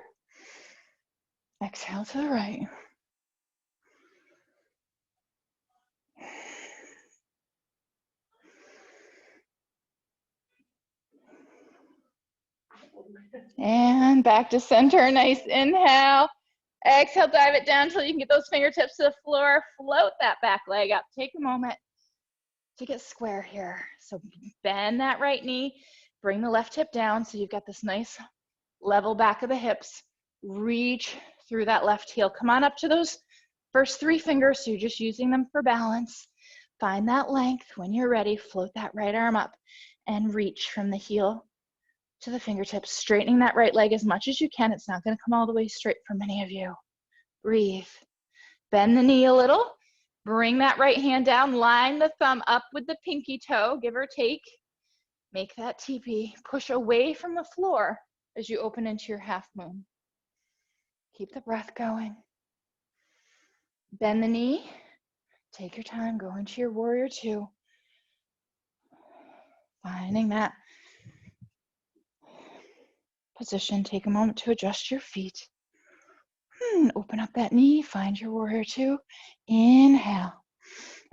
Exhale to the right. And back to center. Nice inhale. Exhale, dive it down until you can get those fingertips to the floor. Float that back leg up. Take a moment to get square here. So bend that right knee. Bring the left hip down so you've got this nice level back of the hips. Reach through that left heel. Come on up to those first 3 fingers, so you're just using them for balance. Find that length. When you're ready, float that right arm up and reach from the heel to the fingertips, straightening that right leg as much as you can. It's not going to come all the way straight for many of you. Breathe. Bend the knee a little. Bring that right hand down. Line the thumb up with the pinky toe, give or take. Make that teepee. Push away from the floor as you open into your half moon. Keep the breath going. Bend the knee. Take your time. Go into your warrior 2. Finding that position. Take a moment to adjust your feet. Open up that knee. Find your warrior 2. Inhale.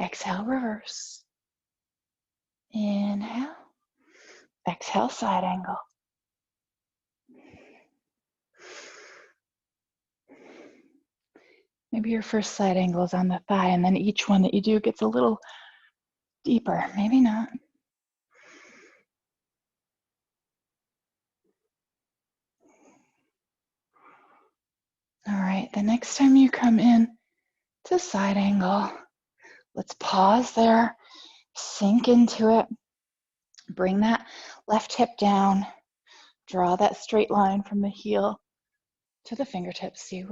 Exhale, reverse. Inhale. Exhale, side angle. Maybe your first side angle is on the thigh, and then each one that you do gets a little deeper. Maybe not. All right, the next time you come in to side angle, let's pause there, sink into it, bring that left hip down, draw that straight line from the heel to the fingertips. See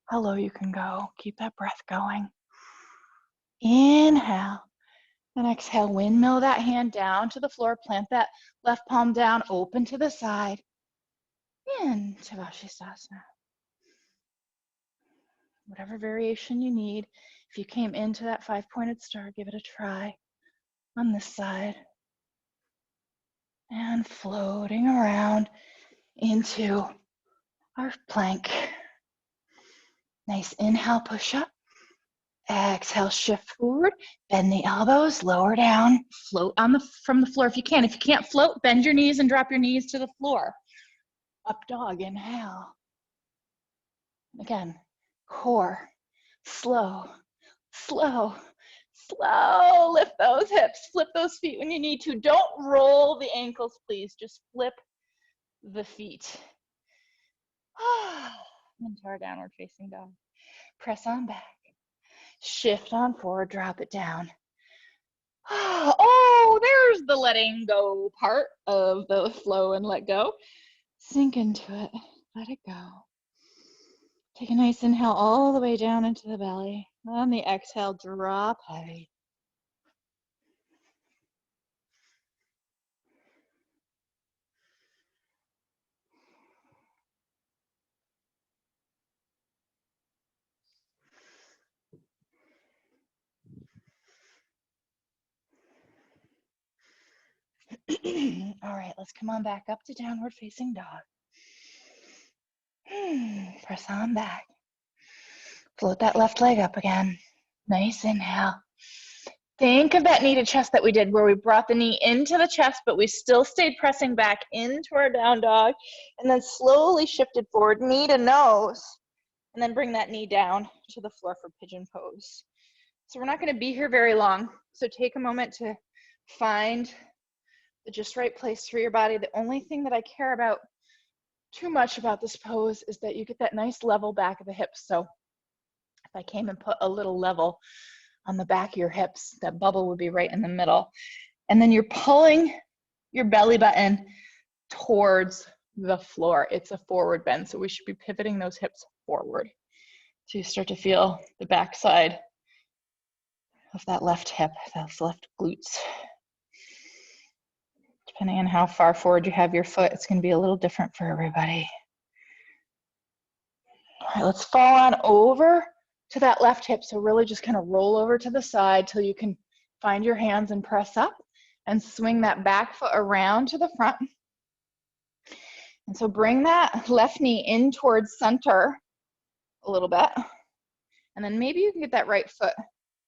how low you can go. Keep that breath going. Inhale and exhale, windmill that hand down to the floor, plant that left palm down, open to the side, into Vashisthasana. Whatever variation you need. If you came into that 5-pointed star, give it a try on this side. And floating around into our plank. Nice inhale, push up. Exhale, shift forward. Bend the elbows, lower down. Float on from the floor if you can. If you can't float, bend your knees and drop your knees to the floor. Up dog, inhale. Again, core, slow, slow, slow. Lift those hips, flip those feet when you need to. Don't roll the ankles, please. Just flip the feet. Into our downward facing dog. Press on back. Shift on forward, drop it down. Oh, there's the letting go part of the flow and let go. Sink into it. Let it go. Take a nice inhale all the way down into the belly. On the exhale, drop heavy. All right, let's come on back up to downward facing dog. Press on back. Float that left leg up again. Nice inhale. Think of that knee to chest that we did where we brought the knee into the chest, but we still stayed pressing back into our down dog and then slowly shifted forward, knee to nose, and then bring that knee down to the floor for pigeon pose. So we're not going to be here very long. So take a moment to find the just right place for your body. The only thing that I care about too much about this pose is that you get that nice level back of the hips. So if I came and put a little level on the back of your hips, that bubble would be right in the middle. And then you're pulling your belly button towards the floor. It's a forward bend, so we should be pivoting those hips forward. So you start to feel the backside of that left hip, those left glutes. Depending on how far forward you have your foot, it's going to be a little different for everybody. All right, let's fall on over to that left hip. So really just kind of roll over to the side till you can find your hands and press up and swing that back foot around to the front. And so bring that left knee in towards center a little bit. And then maybe you can get that right foot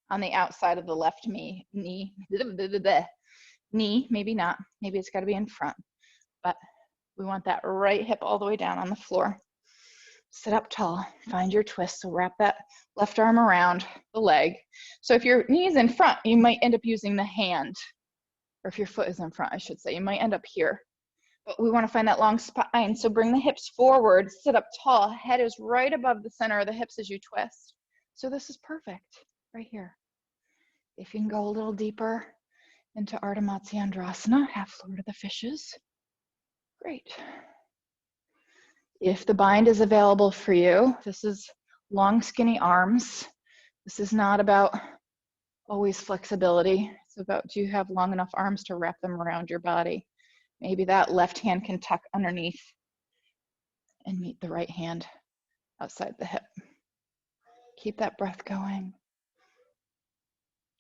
on the outside of the left knee. Maybe not. Maybe it's got to be in front. But we want that right hip all the way down on the floor. Sit up tall, find your twist. So wrap that left arm around the leg. So if your knee is in front, you might end up using the hand, or if your foot is in front, I should say, you might end up here. But we want to find that long spine. So bring the hips forward, sit up tall. Head is right above the center of the hips as you twist. So this is perfect right here. If you can go a little deeper into Ardha Matsyendrasana, half floor to the fishes. Great. If the bind is available for you, this is long, skinny arms. This is not about always flexibility. It's about, do you have long enough arms to wrap them around your body? Maybe that left hand can tuck underneath and meet the right hand outside the hip. Keep that breath going.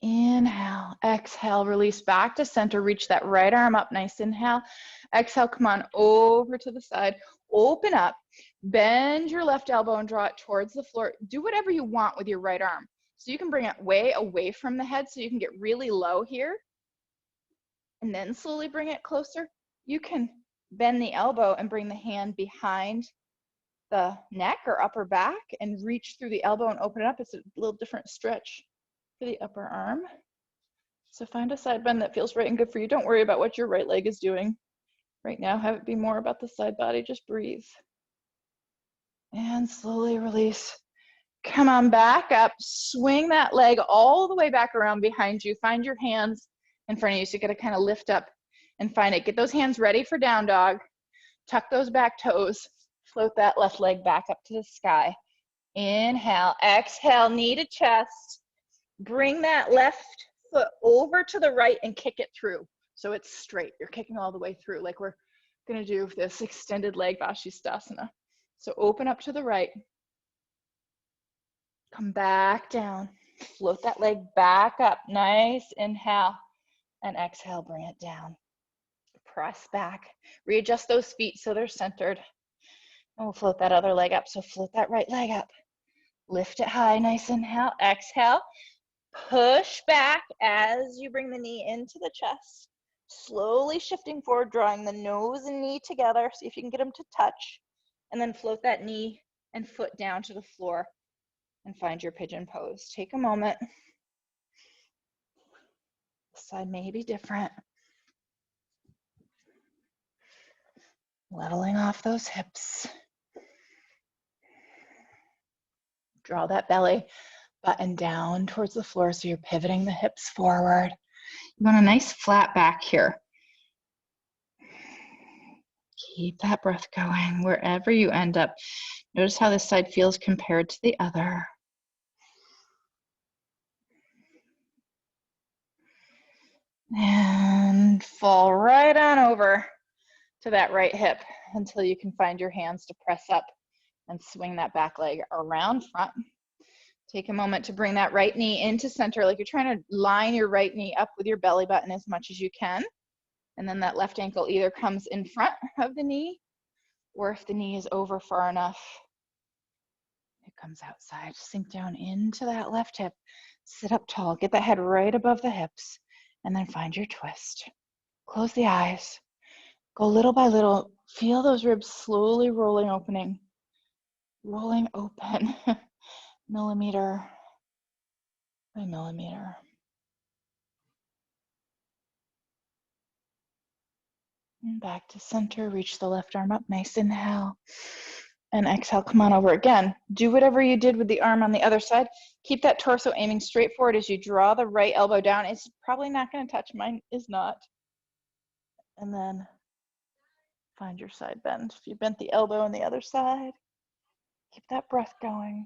Inhale, exhale, release back to center. Reach that right arm up, nice inhale. Exhale, come on over to the side. Open up, bend your left elbow and draw it towards the floor. Do whatever you want with your right arm. So you can bring it way away from the head so you can get really low here. And then slowly bring it closer. You can bend the elbow and bring the hand behind the neck or upper back and reach through the elbow and open it up. It's a little different stretch for the upper arm. So find a side bend that feels right and good for you. Don't worry about what your right leg is doing right now. Have it be more about the side body. Just breathe. And slowly release. Come on back up. Swing that leg all the way back around behind you. Find your hands in front of you. So you got to kind of lift up and find it. Get those hands ready for down dog. Tuck those back toes. Float that left leg back up to the sky. Inhale, exhale, knee to chest. Bring that left foot over to the right and kick it through. So it's straight. You're kicking all the way through like we're going to do this extended leg Vashisthasana. So open up to the right. Come back down. Float that leg back up. Nice. Inhale and exhale. Bring it down. press back. Readjust those feet so they're centered. And we'll float that other leg up. So float that right leg up. Lift it high, nice inhale, exhale. Push back as you bring the knee into the chest. Slowly shifting forward, drawing the nose and knee together. See if you can get them to touch. And then float that knee and foot down to the floor and find your pigeon pose. Take a moment. This side may be different. Leveling off those hips. Draw that belly button down towards the floor so you're pivoting the hips forward. You want a nice flat back here. Keep that breath going wherever you end up. Notice how this side feels compared to the other. And fall right on over to that right hip until you can find your hands to press up and swing that back leg around front. Take a moment to bring that right knee into center, like you're trying to line your right knee up with your belly button as much as you can. And then that left ankle either comes in front of the knee, or if the knee is over far enough, it comes outside. Sink down into that left hip. Sit up tall. Get that head right above the hips. And then find your twist. Close the eyes. Go little by little. Feel those ribs slowly rolling open. Millimeter by millimeter. And back to center. Reach the left arm up. Nice inhale. And exhale, come on over again. Do whatever you did with the arm on the other side. Keep that torso aiming straight forward as you draw the right elbow down. It's probably not going to touch. Mine is not. And then find your side bend. If you bent the elbow on the other side, keep that breath going.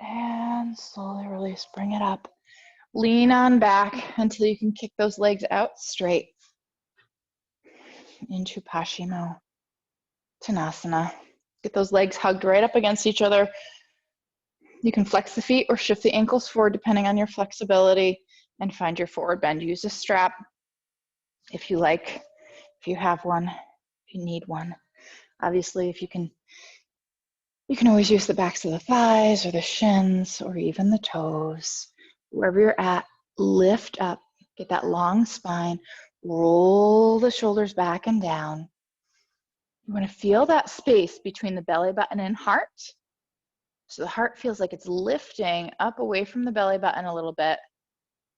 And slowly release. Bring it up. Lean on back until you can kick those legs out straight into Paschimottanasana. Get those legs hugged right up against each other. You can flex the feet or shift the ankles forward depending on your flexibility, and find your forward bend. Use a strap if you like, if you have one, if you need one. Obviously, if you can always use the backs of the thighs or the shins or even the toes. Wherever you're at, lift up, get that long spine, roll the shoulders back and down. You want to feel that space between the belly button and heart. So the heart feels like it's lifting up away from the belly button a little bit.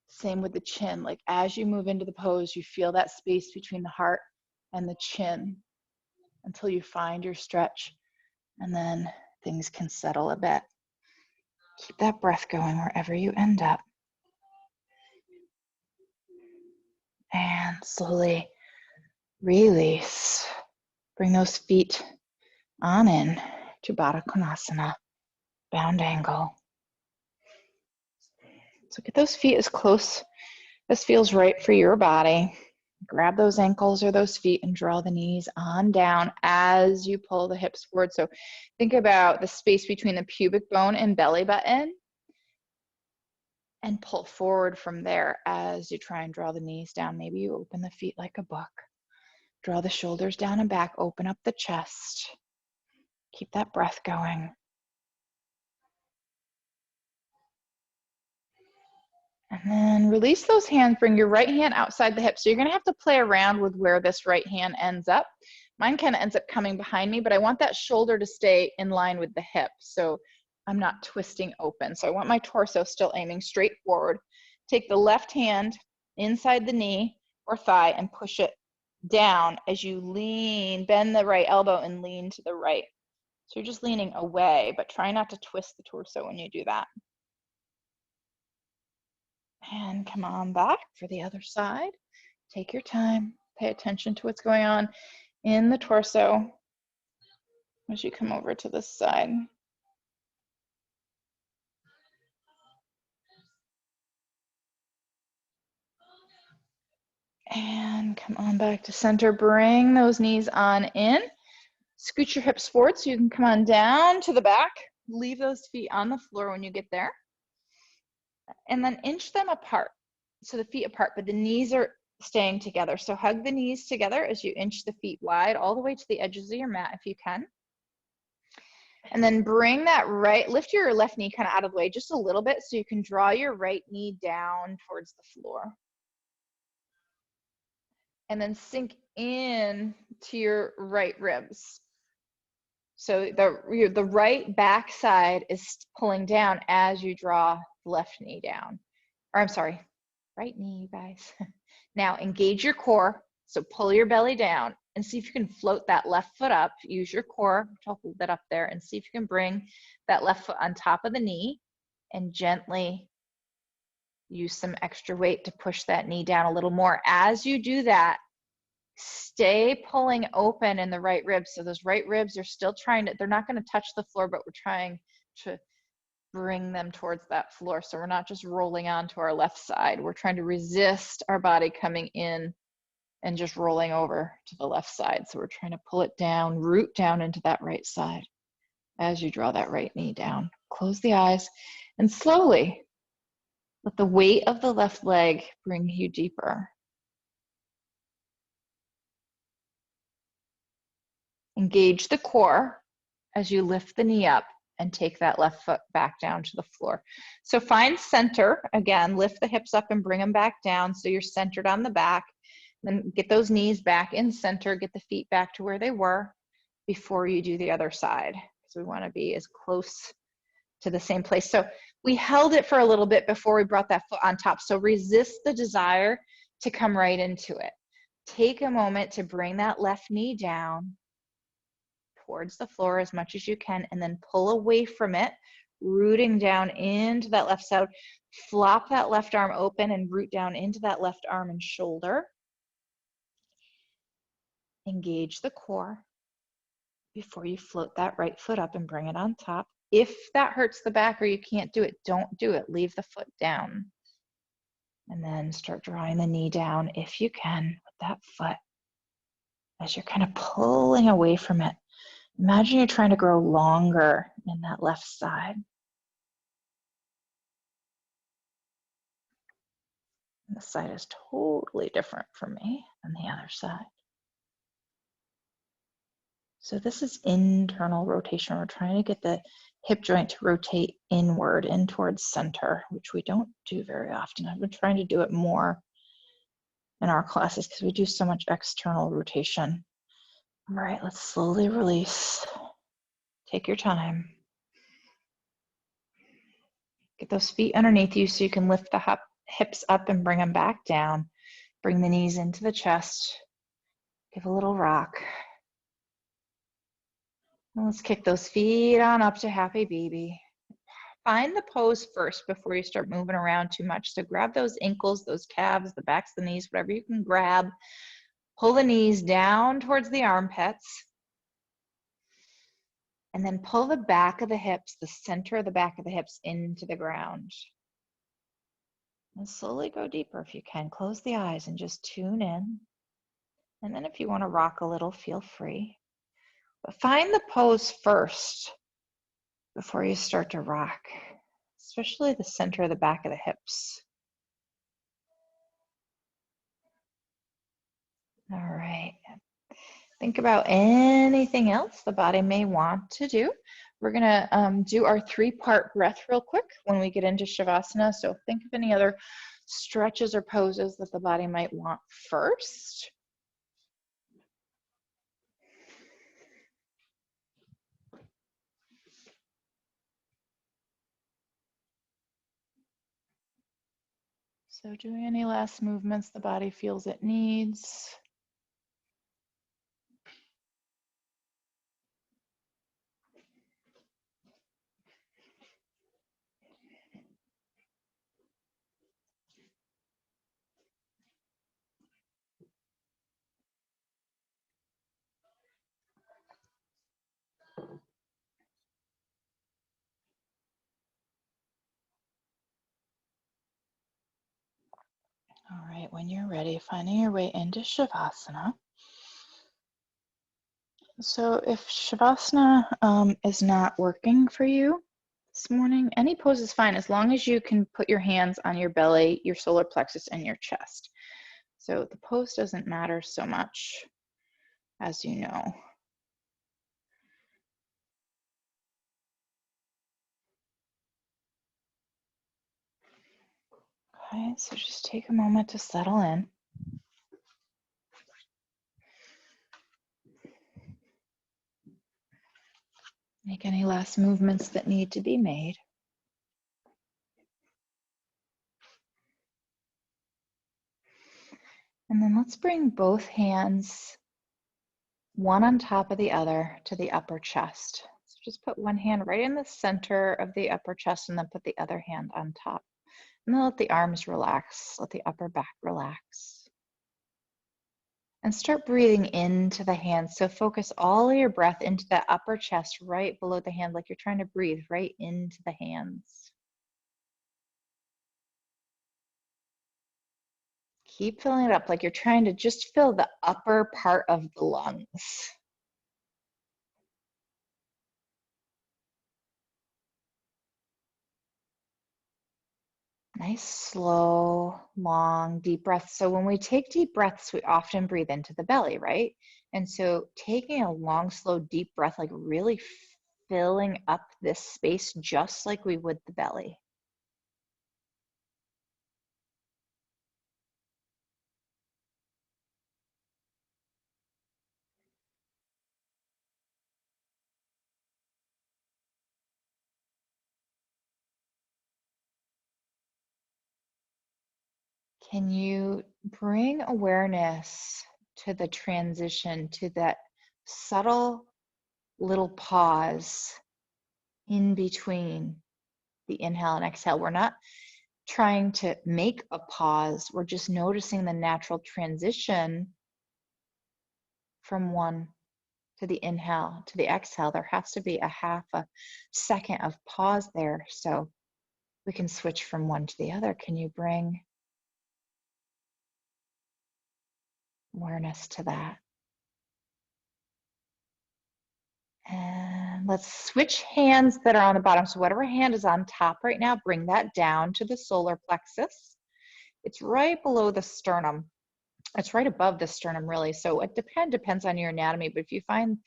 Same with the chin. Like as you move into the pose, you feel that space between the heart and the chin until you find your stretch, and then things can settle a bit. Keep that breath going wherever you end up. And slowly release. Bring those feet on in to Baddha Konasana, bound angle. So get those feet as close as feels right for your body. Grab those ankles or those feet and draw the knees on down as you pull the hips forward. So think about the space between the pubic bone and belly button, and pull forward from there as you try and draw the knees down. Maybe you open the feet like a book. Draw the shoulders down and back, open up the chest. Keep that breath going. And then release those hands, bring your right hand outside the hip. So you're gonna have to play around with where this right hand ends up. Mine kind of ends up coming behind me, but I want that shoulder to stay in line with the hip. So I'm not twisting open. So I want my torso still aiming straight forward. Take the left hand inside the knee or thigh and push it down as you lean, bend the right elbow and lean to the right. So you're just leaning away, but try not to twist the torso when you do that. And come on back for the other side. Take your time. Pay attention to what's going on in the torso as you come over to this side. And come on back to center. Bring those knees on in. Scoot your hips forward so you can come on down to the back. Leave those feet on the floor when you get there. And then inch them apart. so the feet apart, but the knees are staying together. So hug the knees together as you inch the feet wide all the way to the edges of your mat if you can. And then bring that lift your left knee kind of out of the way just a little bit so you can draw your right knee down towards the floor. And then sink in to your right ribs. So the right back side is pulling down as you draw the left knee down. Or I'm sorry, right knee, you guys. Now engage your core. So pull your belly down and see if you can float that left foot up. Use your core to hold that up there and see if you can bring that left foot on top of the knee and gently use some extra weight to push that knee down a little more. As you do that, stay pulling open in the right ribs. So those right ribs are still they're not going to touch the floor, but we're trying to bring them towards that floor. So we're not just rolling onto our left side. We're trying to resist our body coming in and just rolling over to the left side. So we're trying to pull it down, root down into that right side as you draw that right knee down. Close the eyes and slowly let the weight of the left leg bring you deeper. Engage the core as you lift the knee up and take that left foot back down to the floor. So find center. Again, lift the hips up and bring them back down so you're centered on the back. Then get those knees back in center, get the feet back to where they were before you do the other side. So we want to be as close to the same place. So we held it for a little bit before we brought that foot on top. So resist the desire to come right into it. Take a moment to bring that left knee down towards the floor as much as you can, and then pull away from it, rooting down into that left side. Flop that left arm open and root down into that left arm and shoulder. Engage the core before you float that right foot up and bring it on top. If that hurts the back or you can't do it, don't do it. Leave the foot down. And then start drawing the knee down if you can with that foot as you're kind of pulling away from it. Imagine you're trying to grow longer in that left side. This side is totally different for me than the other side. So this is internal rotation. We're trying to get the hip joint to rotate inward in towards center, which we don't do very often. I've been trying to do it more in our classes because we do so much external rotation. All right, let's slowly release. Take your time. Get those feet underneath you so you can lift the hips up and bring them back down. Bring the knees into the chest. Give a little rock. And let's kick those feet on up to happy baby. Find the pose first before you start moving around too much. So grab those ankles, those calves, the backs of the knees, whatever you can grab. Pull the knees down towards the armpits. And then pull the back of the hips, the center of the back of the hips into the ground. And slowly go deeper if you can. Close the eyes and just tune in. And then if you want to rock a little, feel free. But find the pose first before you start to rock, especially the center of the back of the hips. All right. Think about anything else the body may want to do. We're going to do our 3-part breath real quick when we get into Shavasana. So think of any other stretches or poses that the body might want first. So doing any last movements the body feels it needs. All right, when you're ready, finding your way into Shavasana. So if Shavasana is not working for you, this morning? Any pose is fine as long as you can put your hands on your belly, your solar plexus, and your chest. So the pose doesn't matter so much, as you know. Okay, so just take a moment to settle in. Make any last movements that need to be made. And then let's bring both hands, one on top of the other, to the upper chest. So just put one hand right in the center of the upper chest and then put the other hand on top. And then let the arms relax, let the upper back relax. And start breathing into the hands. So focus all of your breath into the upper chest right below the hand, like you're trying to breathe right into the hands. Keep filling it up like you're trying to just fill the upper part of the lungs. Nice, slow, long, deep breaths. So when we take deep breaths, we often breathe into the belly, right? And so taking a long, slow, deep breath, like really filling up this space just like we would the belly. Can you bring awareness to the transition, to that subtle little pause in between the inhale and exhale? We're not trying to make a pause. We're just noticing the natural transition from one to the inhale to the exhale. There has to be a half a second of pause there so we can switch from one to the other. Can you bring awareness to that? And let's switch hands that are on the bottom. So whatever hand is on top right now, bring that down to the solar plexus. It's right below the sternum. It's right above the sternum, really. So it depends on your anatomy, but if you find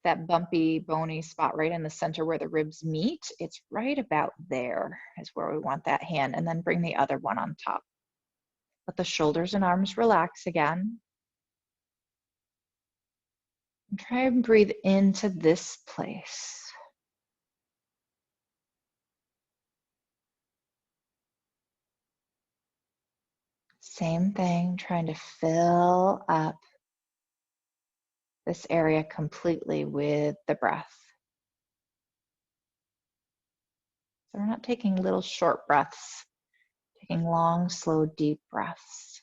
that bumpy, bony spot right in the center where the ribs meet, it's right about there is where we want that hand. And then bring the other one on top. Let the shoulders and arms relax again. And try and breathe into this place. Same thing, trying to fill up this area completely with the breath. So we're not taking little short breaths, taking long, slow, deep breaths.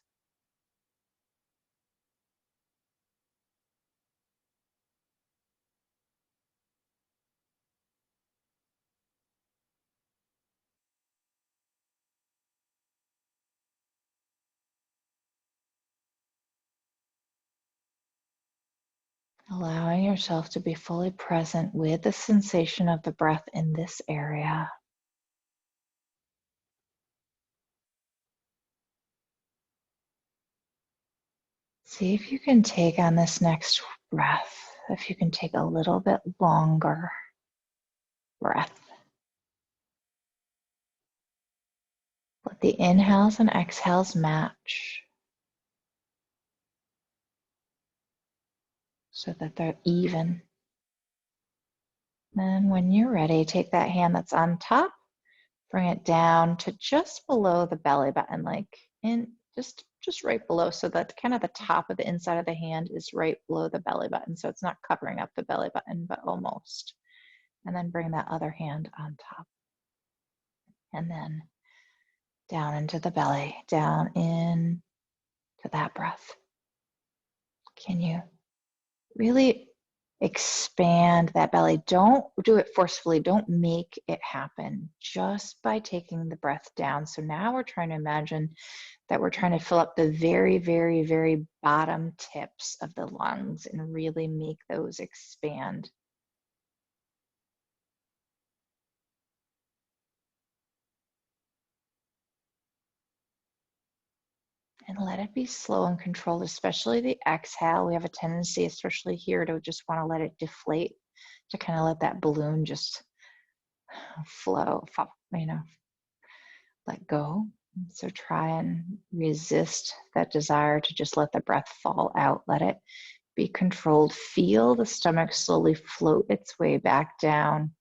Allowing yourself to be fully present with the sensation of the breath in this area. See if you can take on this next breath, if you can take a little bit longer breath. Let the inhales and exhales match so that they're even. And when you're ready, take that hand that's on top, bring it down to just below the belly button, like in just right below, so that kind of the top of the inside of the hand is right below the belly button. So it's not covering up the belly button, but almost. And then bring that other hand on top. And then down into the belly, down in to that breath. Can you really expand that belly? Don't do it forcefully. Don't make it happen just by taking the breath down. So now we're trying to imagine that we're trying to fill up the very, very, very bottom tips of the lungs and really make those expand. And let it be slow and controlled, especially the exhale. We have a tendency, especially here, to just want to let it deflate, to kind of let that balloon just flow, let go. So try and resist that desire to just let the breath fall out. Let it be controlled. Feel the stomach slowly float its way back down.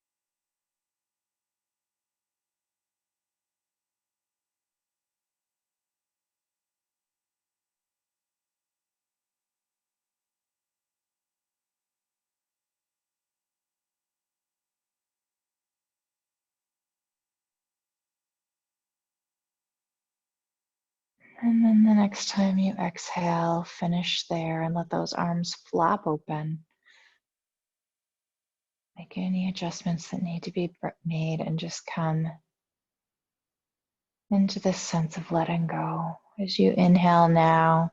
And then the next time you exhale, finish there and let those arms flop open. Make any adjustments that need to be made and just come into this sense of letting go. As you inhale now,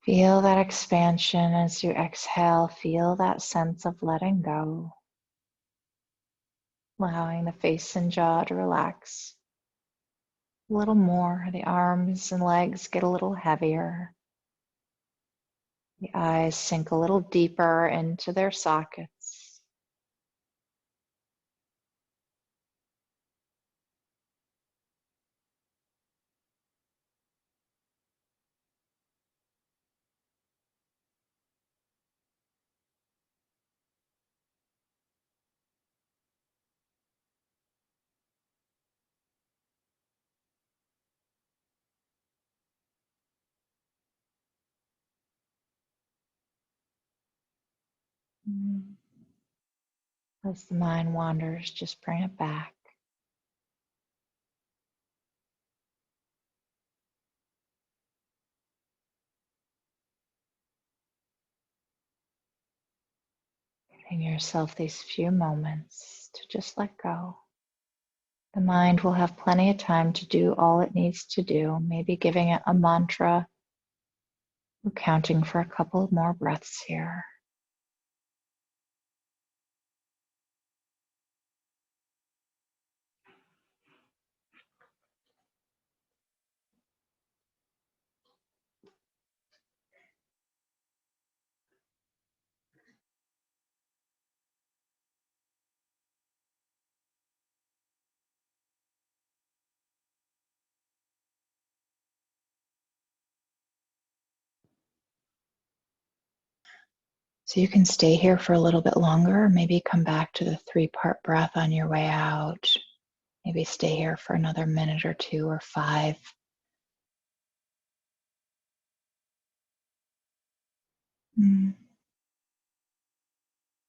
feel that expansion. As you exhale, feel that sense of letting go. Allowing the face and jaw to relax a little more. The arms and legs get a little heavier. The eyes sink a little deeper into their sockets. As the mind wanders, just bring it back. Giving yourself these few moments to just let go. The mind will have plenty of time to do all it needs to do, maybe giving it a mantra or counting for a couple more breaths here. So you can stay here for a little bit longer, or maybe come back to the 3-part breath on your way out. Maybe stay here for another minute or 2 or 5.